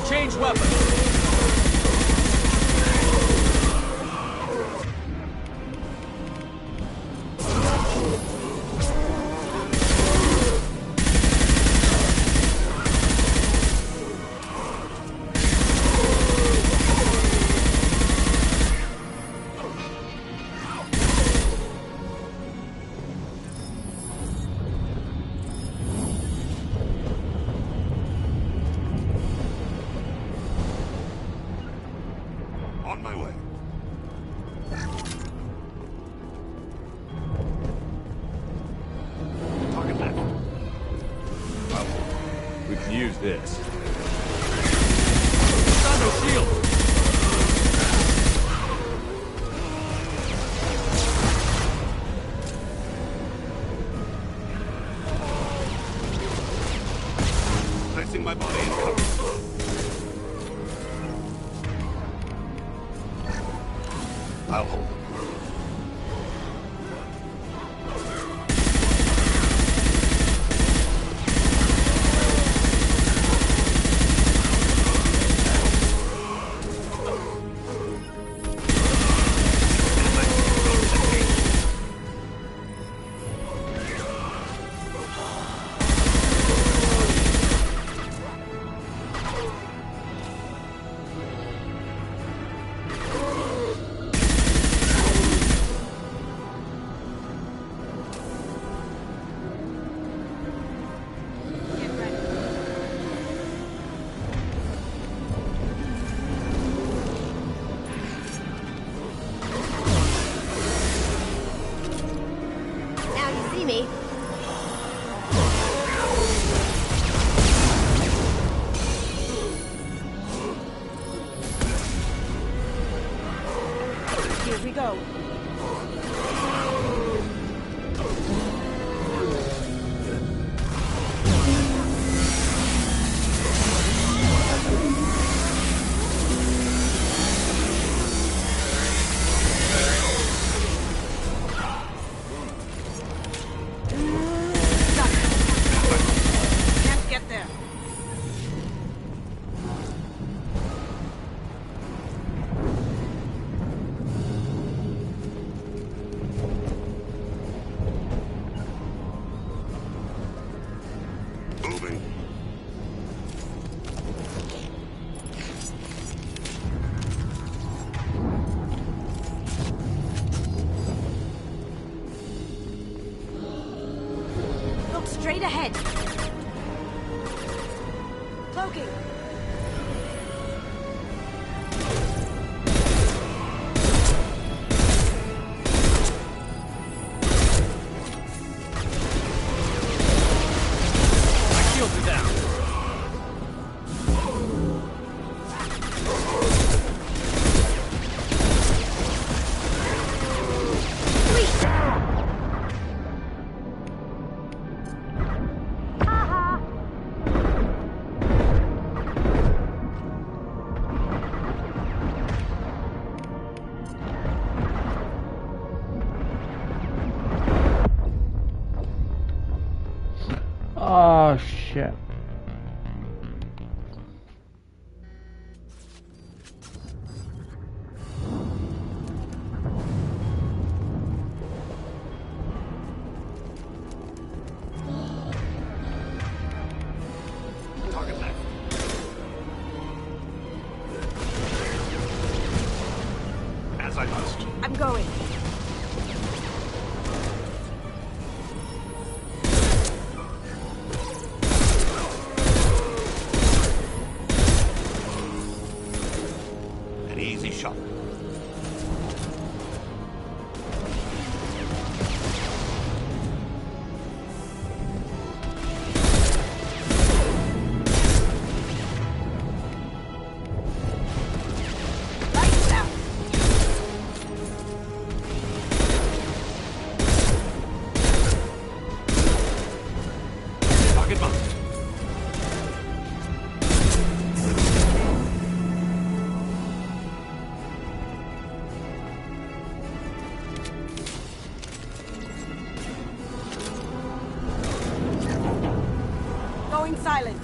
Change weapon. use this. Thunder shield! Placing my body in cover. I'll hold it. Straight ahead. Cloaking. My shields are down. Oh shit. Target left. As I must. I'm going. An easy shot. Lights out. Target marked. Going silent.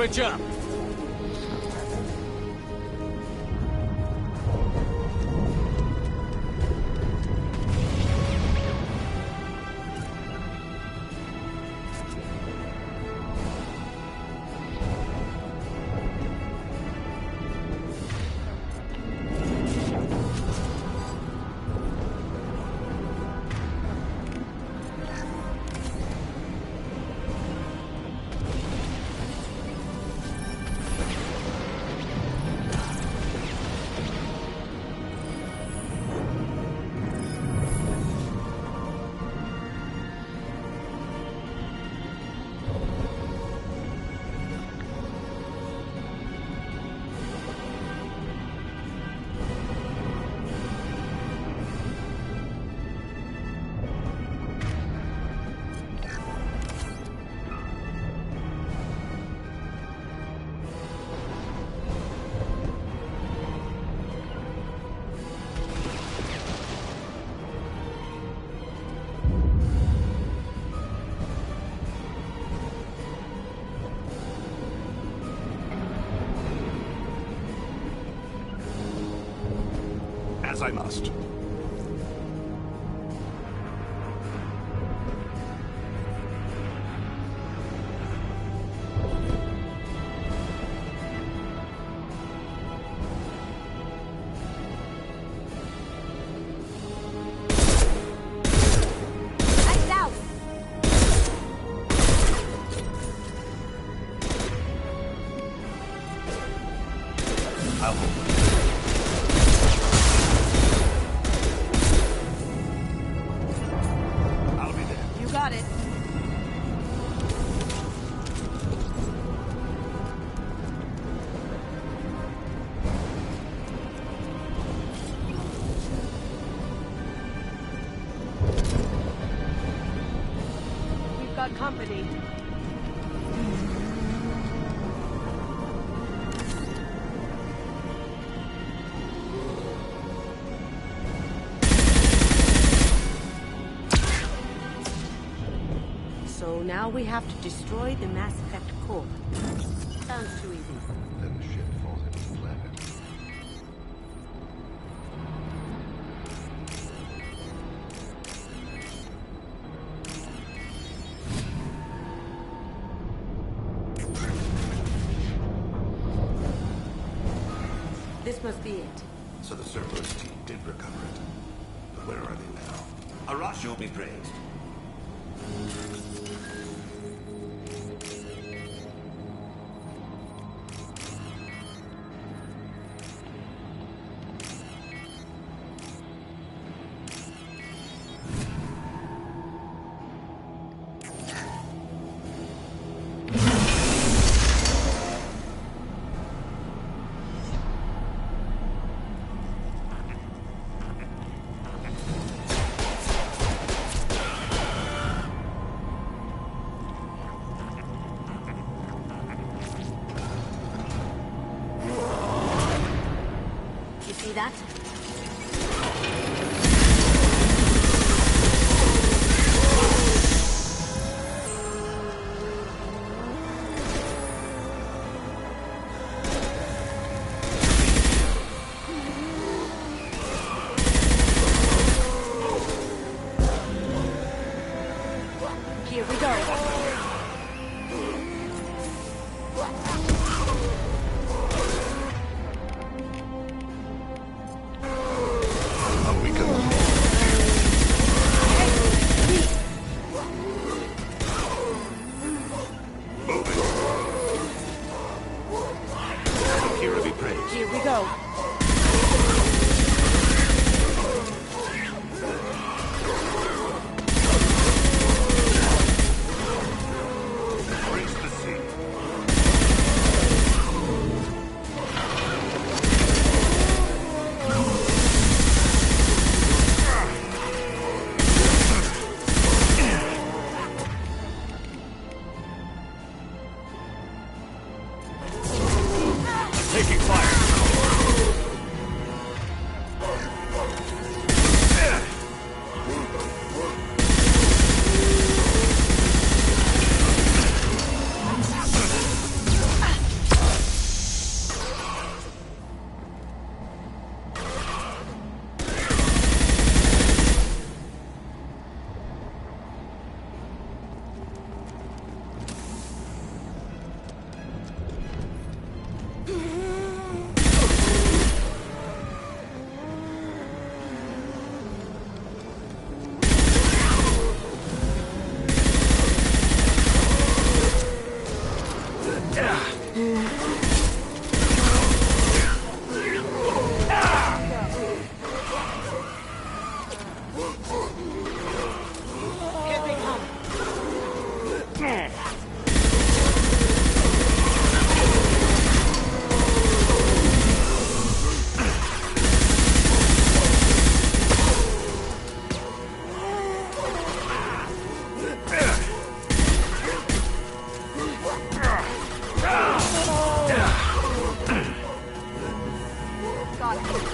Switch up. As I must. Lights out! I'll hold. You got it. We've got company. So now we have to destroy the Mass Effect core. Sounds too easy. Then the ship falls into the planet. This must be it. So the Cerberus team did recover it. But where are they now? Arasho be praised. See that? Here we go. Here they come. Got it.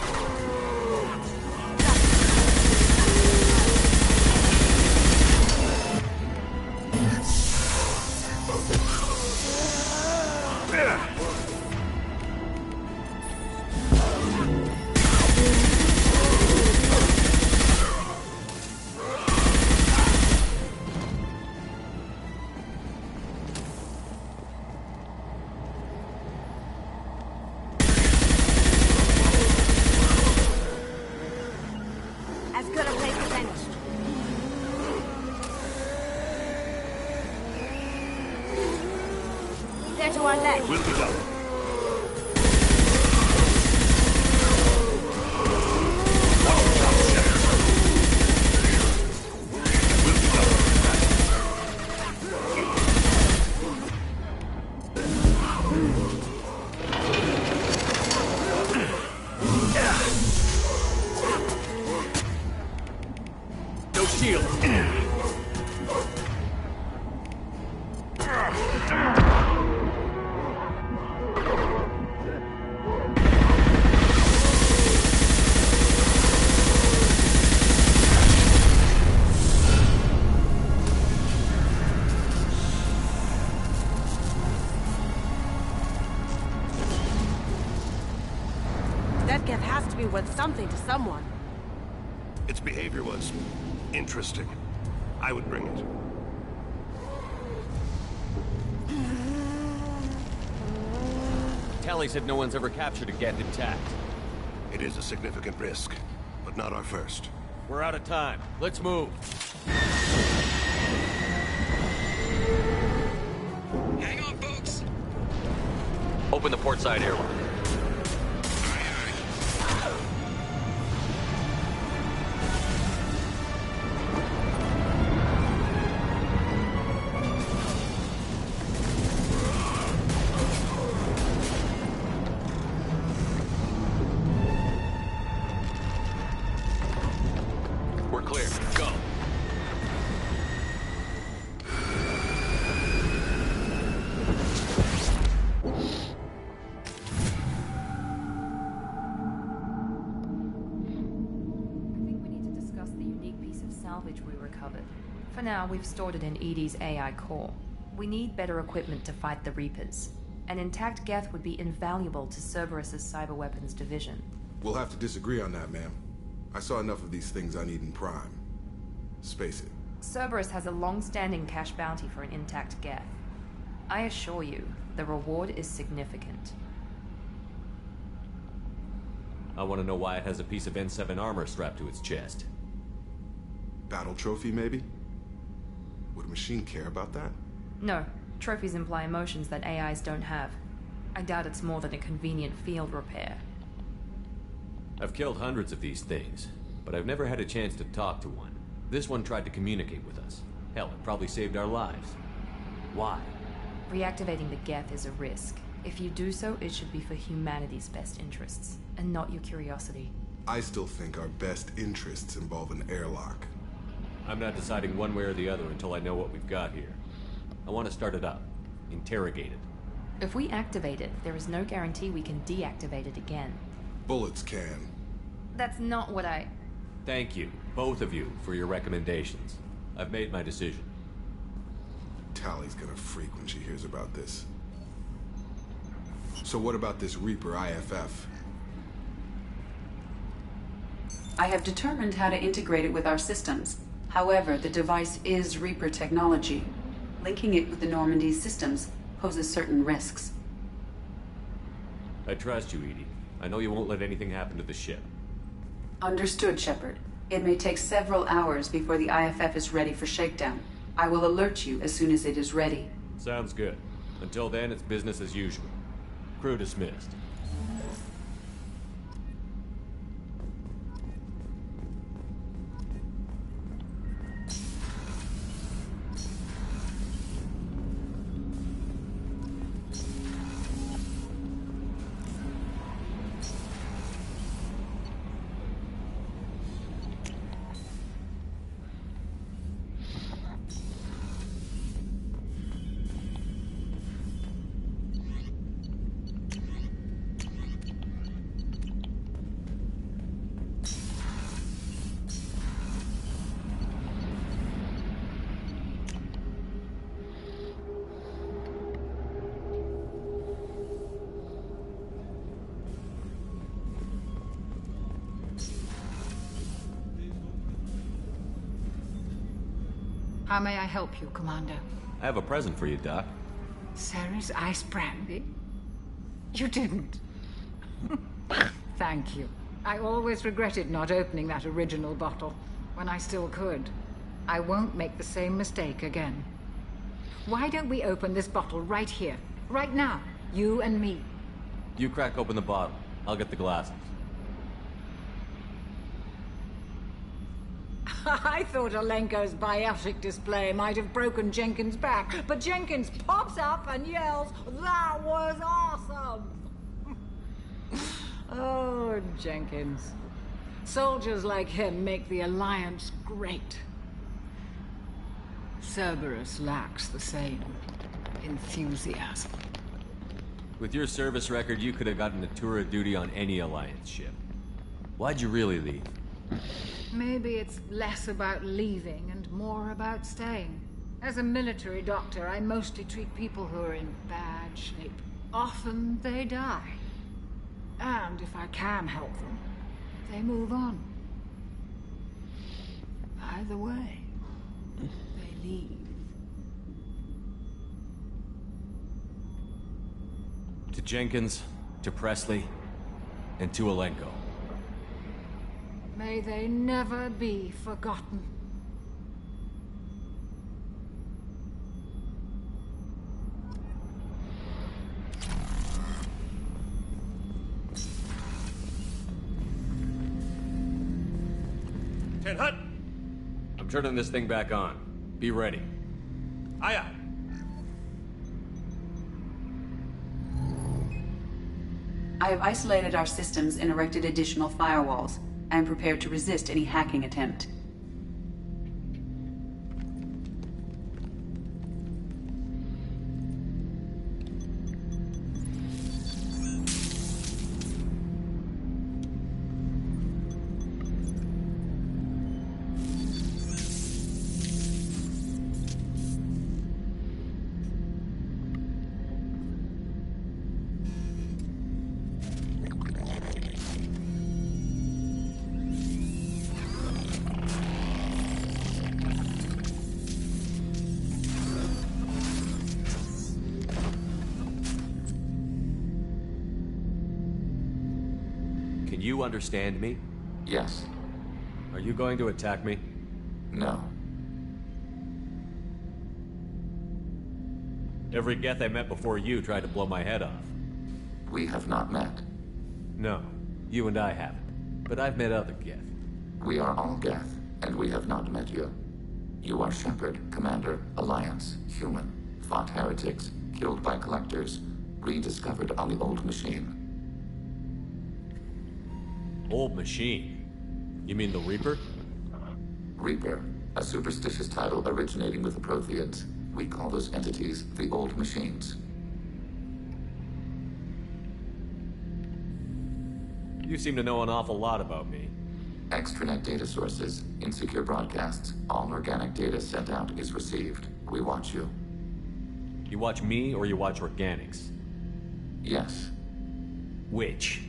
As good a place as any. They're to our left. We'll be done. No shield. That gift has to be worth something to someone. Its behavior was interesting. I would bring it. Tally said no one's ever captured a Geth intact. It is a significant risk, but not our first. We're out of time. Let's move. Hang on, folks. Open the port side airlock. We're clear. Go. Salvage we recovered. For now, we've stored it in EDI's AI core. We need better equipment to fight the Reapers. An intact Geth would be invaluable to Cerberus's cyber weapons division. We'll have to disagree on that, ma'am. I saw enough of these things I need in Prime. Space it. Cerberus has a long-standing cash bounty for an intact Geth. I assure you, the reward is significant. I want to know why it has a piece of N7 armor strapped to its chest. Battle trophy, maybe? Would a machine care about that? No. Trophies imply emotions that AIs don't have. I doubt it's more than a convenient field repair. I've killed hundreds of these things, but I've never had a chance to talk to one. This one tried to communicate with us. Hell, it probably saved our lives. Why? Reactivating the Geth is a risk. If you do so, it should be for humanity's best interests, and not your curiosity. I still think our best interests involve an airlock. I'm not deciding one way or the other until I know what we've got here. I want to start it up. Interrogate it. If we activate it, there is no guarantee we can deactivate it again. Bullets can. That's not what I... Thank you, both of you, for your recommendations. I've made my decision. Tally's gonna freak when she hears about this. So what about this Reaper IFF? I have determined how to integrate it with our systems. However, the device is Reaper technology. Linking it with the Normandy's systems poses certain risks. I trust you, EDI. I know you won't let anything happen to the ship. Understood, Shepard. It may take several hours before the IFF is ready for shakedown. I will alert you as soon as it is ready. Sounds good. Until then, it's business as usual. Crew dismissed. How may I help you, Commander? I have a present for you, Doc. Ceres ice brandy? You didn't. Thank you. I always regretted not opening that original bottle when I still could. I won't make the same mistake again. Why don't we open this bottle right here, right now, you and me? You crack open the bottle. I'll get the glasses. I thought Alenko's biotic display might have broken Jenkins' back, but Jenkins pops up and yells, "That was awesome!" Oh, Jenkins. Soldiers like him make the Alliance great. Cerberus lacks the same enthusiasm. With your service record, you could have gotten a tour of duty on any Alliance ship. Why'd you really leave? Maybe it's less about leaving and more about staying. As a military doctor, I mostly treat people who are in bad shape. Often they die. And if I can help them, they move on. Either way, they leave. To Jenkins, to Presley, and to Alenko. May they never be forgotten. Ten Hut! I'm turning this thing back on. Be ready. Aye, aye. I have isolated our systems and erected additional firewalls. I am prepared to resist any hacking attempt. Can you understand me? Yes. Are you going to attack me? No. Every Geth I met before you tried to blow my head off. We have not met. No, you and I haven't. But I've met other Geth. We are all Geth, and we have not met you. You are Shepard, Commander, Alliance, human, fought heretics, killed by collectors, rediscovered on the Old Machine. Old Machine? You mean the Reaper? Reaper, a superstitious title originating with the Protheans. We call those entities the Old Machines. You seem to know an awful lot about me. Extranet data sources, insecure broadcasts, all organic data sent out is received. We watch you. You watch me or you watch organics? Yes. Which?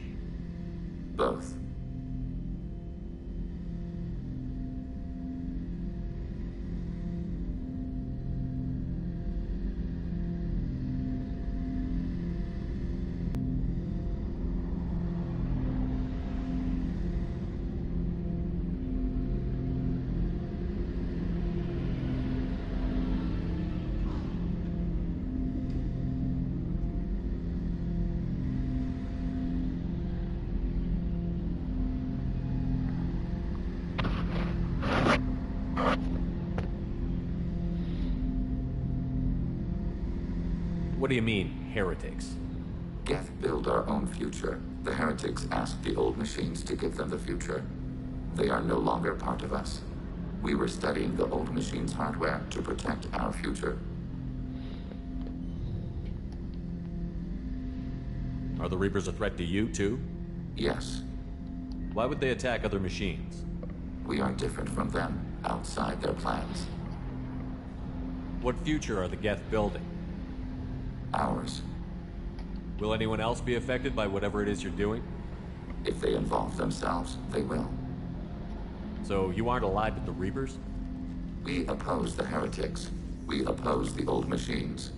Both. What do you mean, heretics? Geth build our own future. The heretics asked the Old Machines to give them the future. They are no longer part of us. We were studying the Old Machines' hardware to protect our future. Are the Reapers a threat to you, too? Yes. Why would they attack other machines? We are different from them, outside their plans. What future are the Geth building? Ours. Will anyone else be affected by whatever it is you're doing? If they involve themselves, they will. So you aren't allied with the Reapers? We oppose the heretics. We oppose the old machines.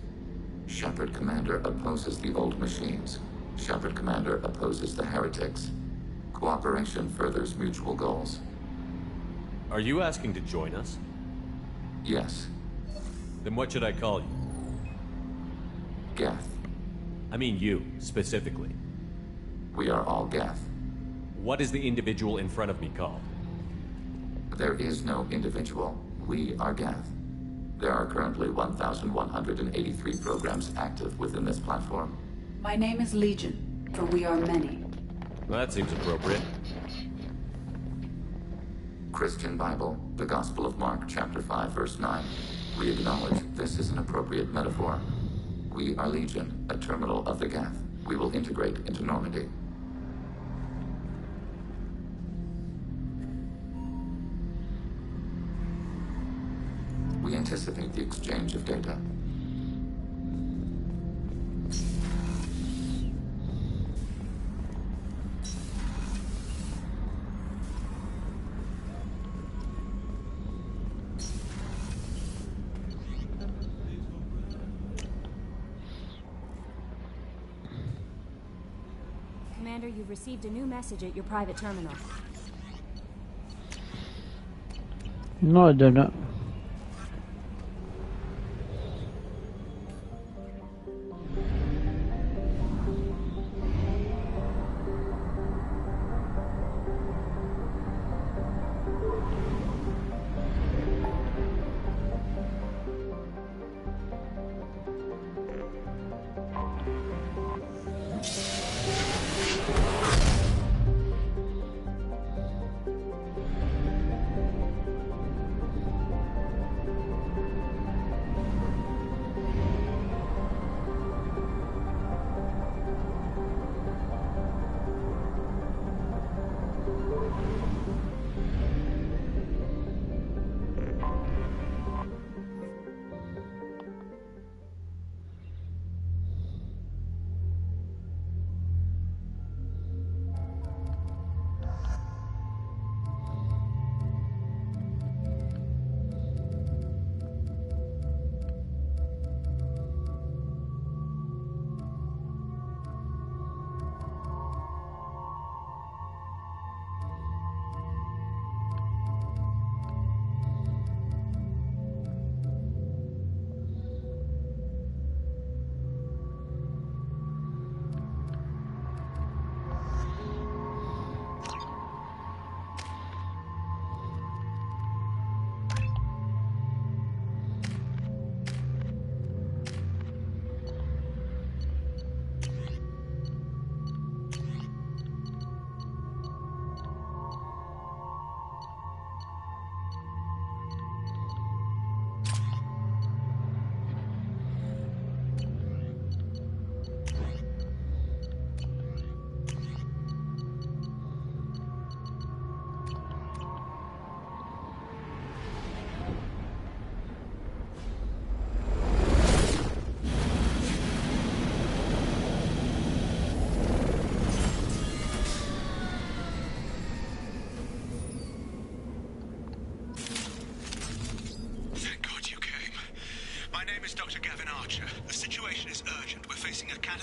Shepard Commander opposes the old machines. Shepard Commander opposes the heretics. Cooperation furthers mutual goals. Are you asking to join us? Yes. Then what should I call you? Geth. I mean you, specifically. We are all Geth. What is the individual in front of me called? There is no individual. We are Geth. There are currently 1,183 programs active within this platform. My name is Legion, for we are many. Well, that seems appropriate. Christian Bible, the Gospel of Mark, chapter 5, verse 9. We acknowledge this is an appropriate metaphor. We are Legion, a terminal of the Geth. We will integrate into Normandy. We anticipate the exchange of data. Commander, you've received a new message at your private terminal. No, I didn't.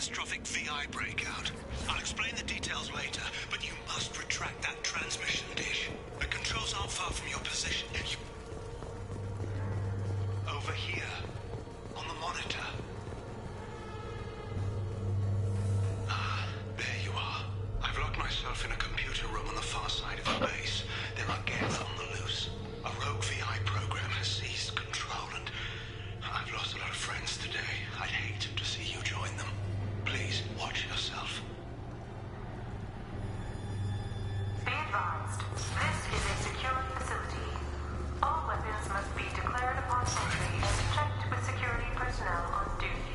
catastrophic VI breakout. I'll explain the details later, but you must retract that transmission dish. The controls aren't far from your position. Over here, on the monitor. Ah, there you are. I've locked myself in a computer room on the far side of the base. There are Geth on the loose. A rogue VI program has seized control, and I've lost a lot of friends today. I'd hate to see you join them. Please, watch yourself. Be advised, this is a secure facility. All weapons must be declared upon entry and checked with security personnel on duty.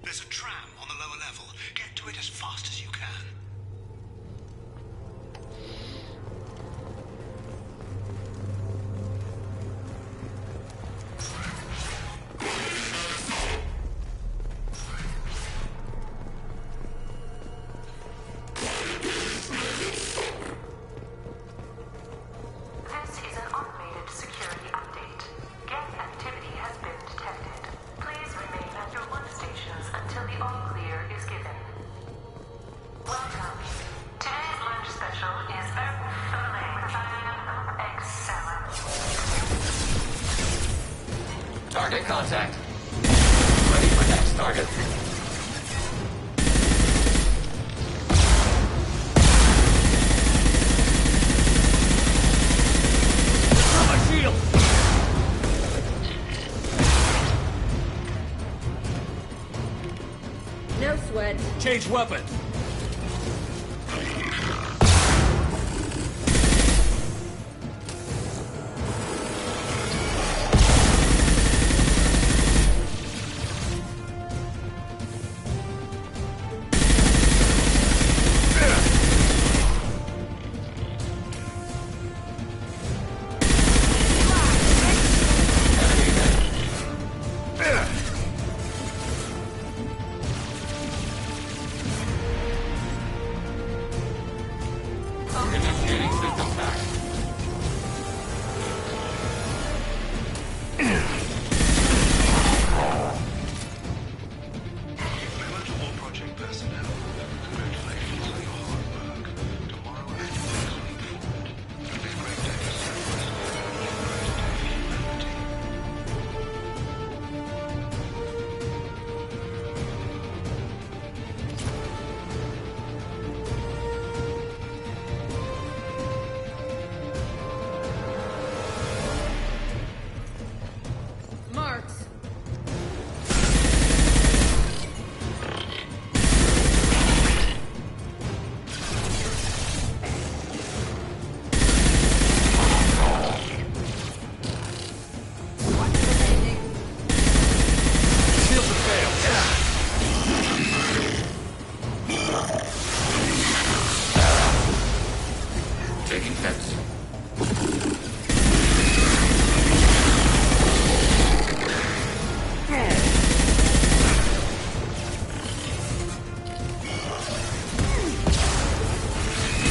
There's a tram on the lower level. Get to it as fast as you can. This is an automated security update. Geth activity has been detected. Please remain at your workstations until the all-clear is given. Welcome. Today's lunch special is Earth Filet Excellent. Target contact. Ready for next target. My shield! No sweat. Change weapon! Initiating system back. Memo to all project personnel. Congratulations on your hard work. Tomorrow and next leap forward. This great day for Cerberus. Great day for humanity. Marks. Shields have failed. Taking hits.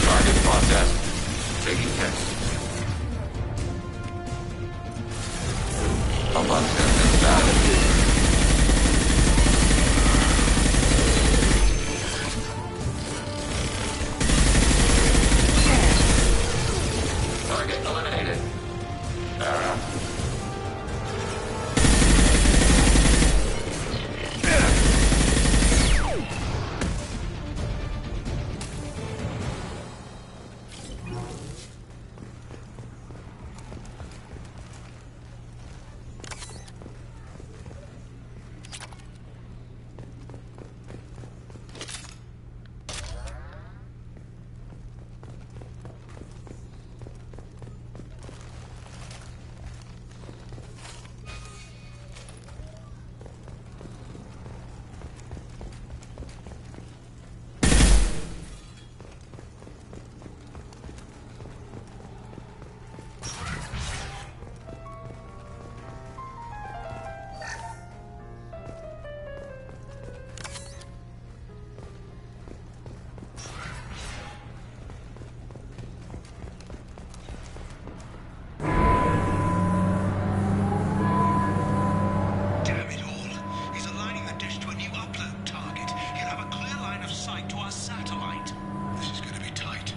Target processed. Taking hits. Above system status. Target eliminated. Error. Damn it all. He's aligning the dish to a new upload target. He'll have a clear line of sight to our satellite. This is going to be tight.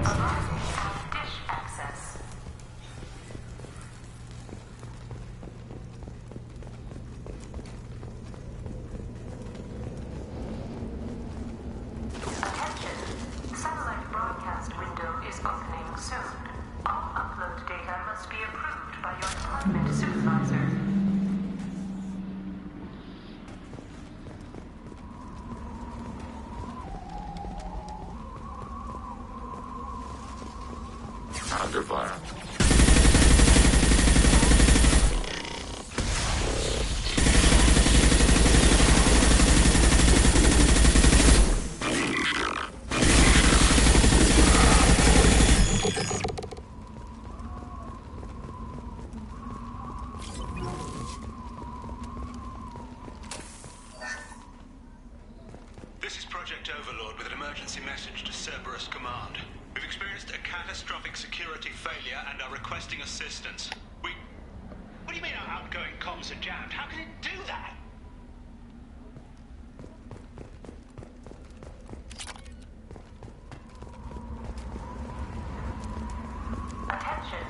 Arriving at dish access. Attention. Satellite broadcast window is opening soon. All upload data must be approved by your department supervisor. Under fire. This is Project Overlord with an emergency message to Cerberus Command. We've experienced a catastrophic security failure and are requesting assistance. What do you mean our outgoing comms are jammed? How can it do that? Attention.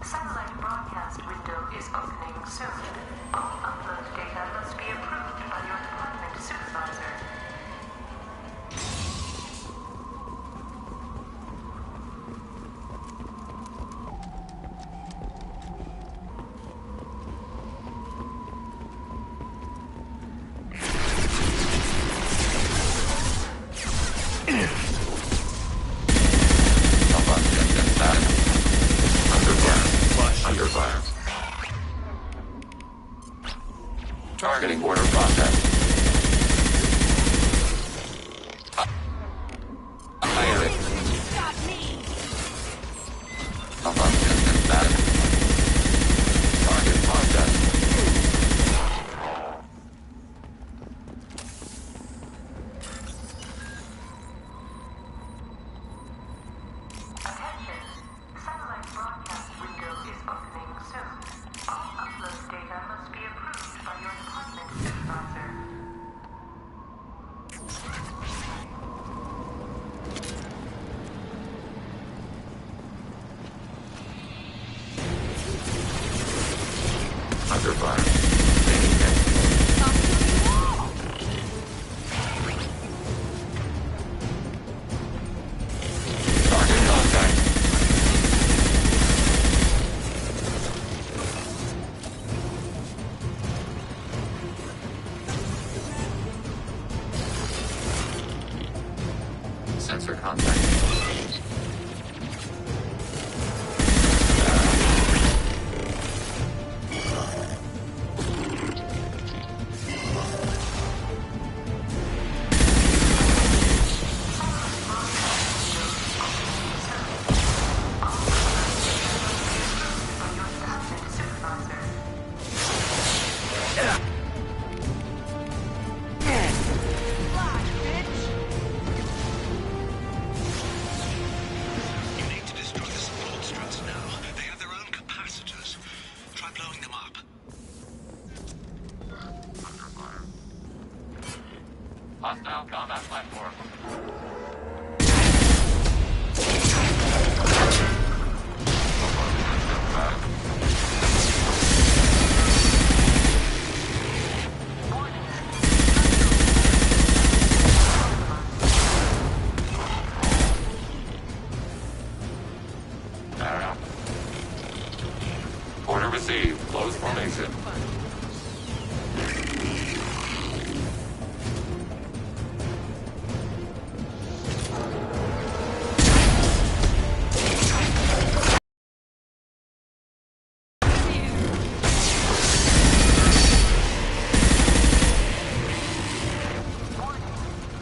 Satellite broadcast window is opening soon. All upload data must be approved by your department supervisor. Under fire. Targeting order process. Target process. Satellite broadcast window is opening soon. All upload data must be approved by your department supervisor. Under fire. Taking hit. Target contact. Sensor contact. You need to destroy the support struts now. They have their own capacitors. Try blowing them up. Under fire. Hostile combat platform. Order received. Close formation.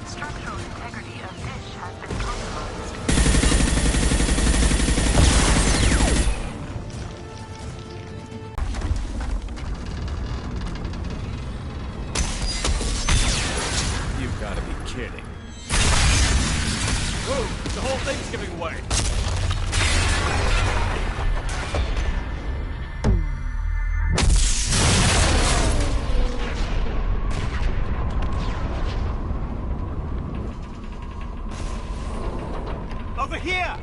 Structural integrity of dish has been compromised. You've got to be kidding. Whoa! The whole thing's giving way! Over here!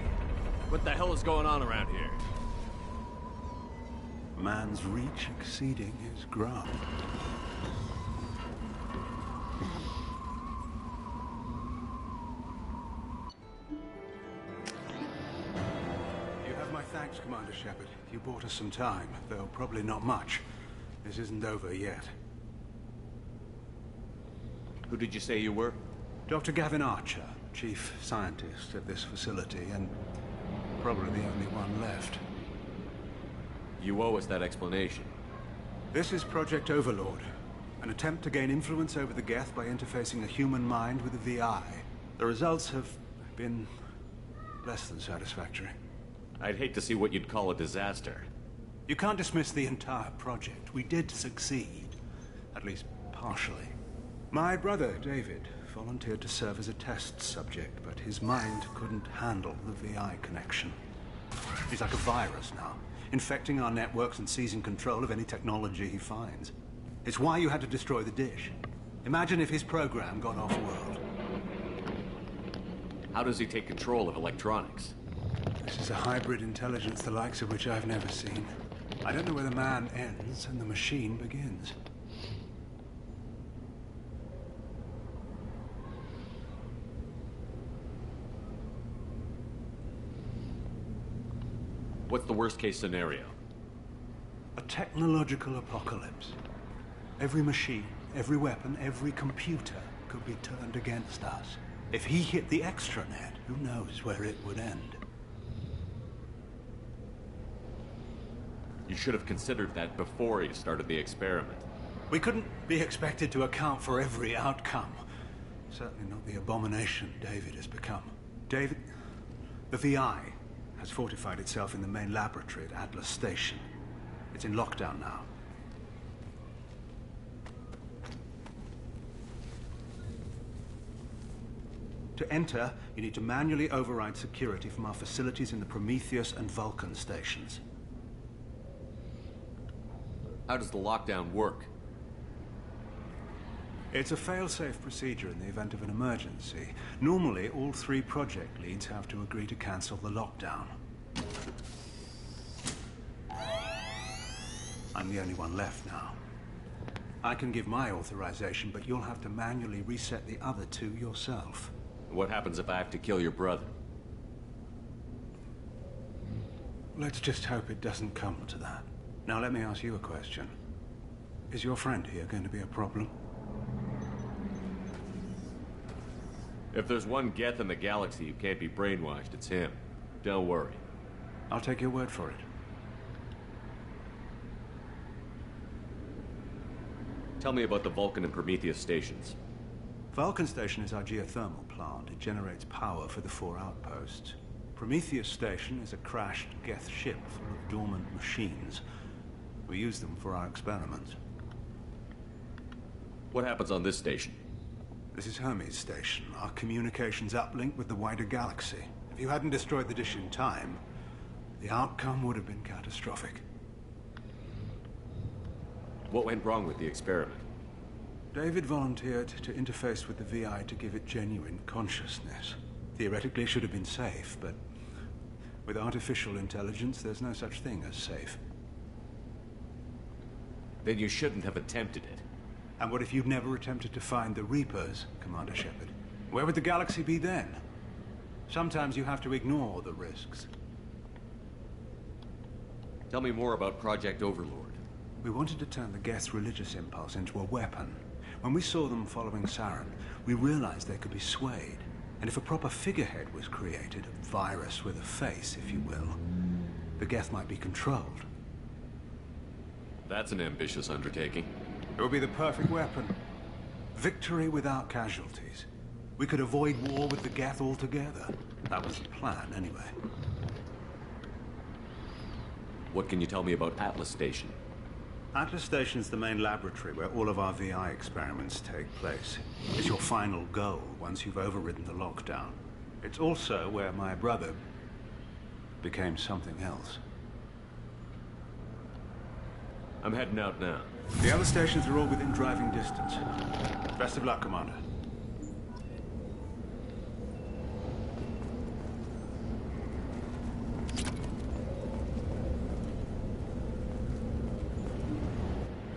What the hell is going on around here? Man's reach exceeding his grasp. You have my thanks, Commander Shepard. You bought us some time, though probably not much. This isn't over yet. Who did you say you were? Dr. Gavin Archer, Chief Scientist at this facility, and probably the only one left. You owe us that explanation. This is Project Overlord, an attempt to gain influence over the Geth by interfacing a human mind with a VI. The results have been less than satisfactory. I'd hate to see what you'd call a disaster. You can't dismiss the entire project. We did succeed. At least partially. My brother, David, volunteered to serve as a test subject, but his mind couldn't handle the VI connection. He's like a virus now, infecting our networks and seizing control of any technology he finds. It's why you had to destroy the dish. Imagine if his program got off-world. How does he take control of electronics? This is a hybrid intelligence the likes of which I've never seen. I don't know where the man ends and the machine begins. What's the worst-case scenario? A technological apocalypse. Every machine, every weapon, every computer could be turned against us. If he hit the extranet, who knows where it would end? You should have considered that before you started the experiment. We couldn't be expected to account for every outcome. Certainly not the abomination David has become. David, the VI has fortified itself in the main laboratory at Atlas Station. It's in lockdown now. To enter, you need to manually override security from our facilities in the Prometheus and Vulcan stations. How does the lockdown work? It's a fail-safe procedure in the event of an emergency. Normally, all 3 project leads have to agree to cancel the lockdown. I'm the only one left now. I can give my authorization, but you'll have to manually reset the other 2 yourself. What happens if I have to kill your brother? Let's just hope it doesn't come to that. Now let me ask you a question. Is your friend here going to be a problem? If there's one Geth in the galaxy who can't be brainwashed, it's him. Don't worry. I'll take your word for it. Tell me about the Vulcan and Prometheus stations. Vulcan Station is our geothermal plant. It generates power for the 4 outposts. Prometheus Station is a crashed Geth ship full of dormant machines. We use them for our experiments. What happens on this station? This is Hermes Station, our communications uplink with the wider galaxy. If you hadn't destroyed the dish in time, the outcome would have been catastrophic. What went wrong with the experiment? David volunteered to interface with the VI to give it genuine consciousness. Theoretically, it should have been safe, but with artificial intelligence, there's no such thing as safe. Then you shouldn't have attempted it. And what if you'd never attempted to find the Reapers, Commander Shepard? Where would the galaxy be then? Sometimes you have to ignore the risks. Tell me more about Project Overlord. We wanted to turn the Geth's religious impulse into a weapon. When we saw them following Saren, we realized they could be swayed. And if a proper figurehead was created, a virus with a face, if you will, the Geth might be controlled. That's an ambitious undertaking. It would be the perfect weapon. Victory without casualties. We could avoid war with the Geth altogether. That was the plan, anyway. What can you tell me about Atlas Station? Atlas Station is the main laboratory where all of our VI experiments take place. It's your final goal once you've overridden the lockdown. It's also where my brother became something else. I'm heading out now. The other stations are all within driving distance. Best of luck, Commander.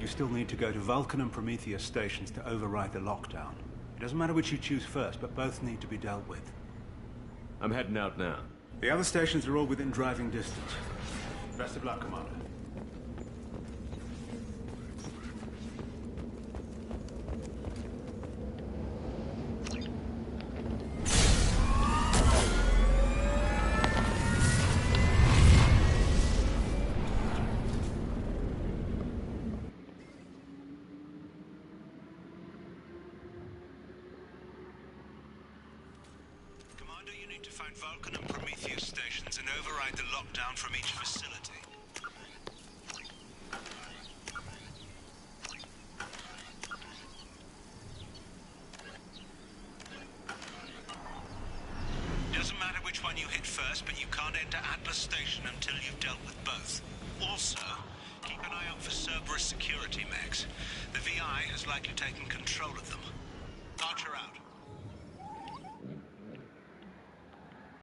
You still need to go to Vulcan and Prometheus stations to override the lockdown. It doesn't matter which you choose first, but both need to be dealt with. I'm heading out now. The other stations are all within driving distance. Best of luck, Commander. Find Vulcan and Prometheus stations and override the lockdown from each facility. Doesn't matter which one you hit first, but you can't enter Atlas Station until you've dealt with both. Also, keep an eye out for Cerberus security mechs. The VI has likely taken control of them. Archer out.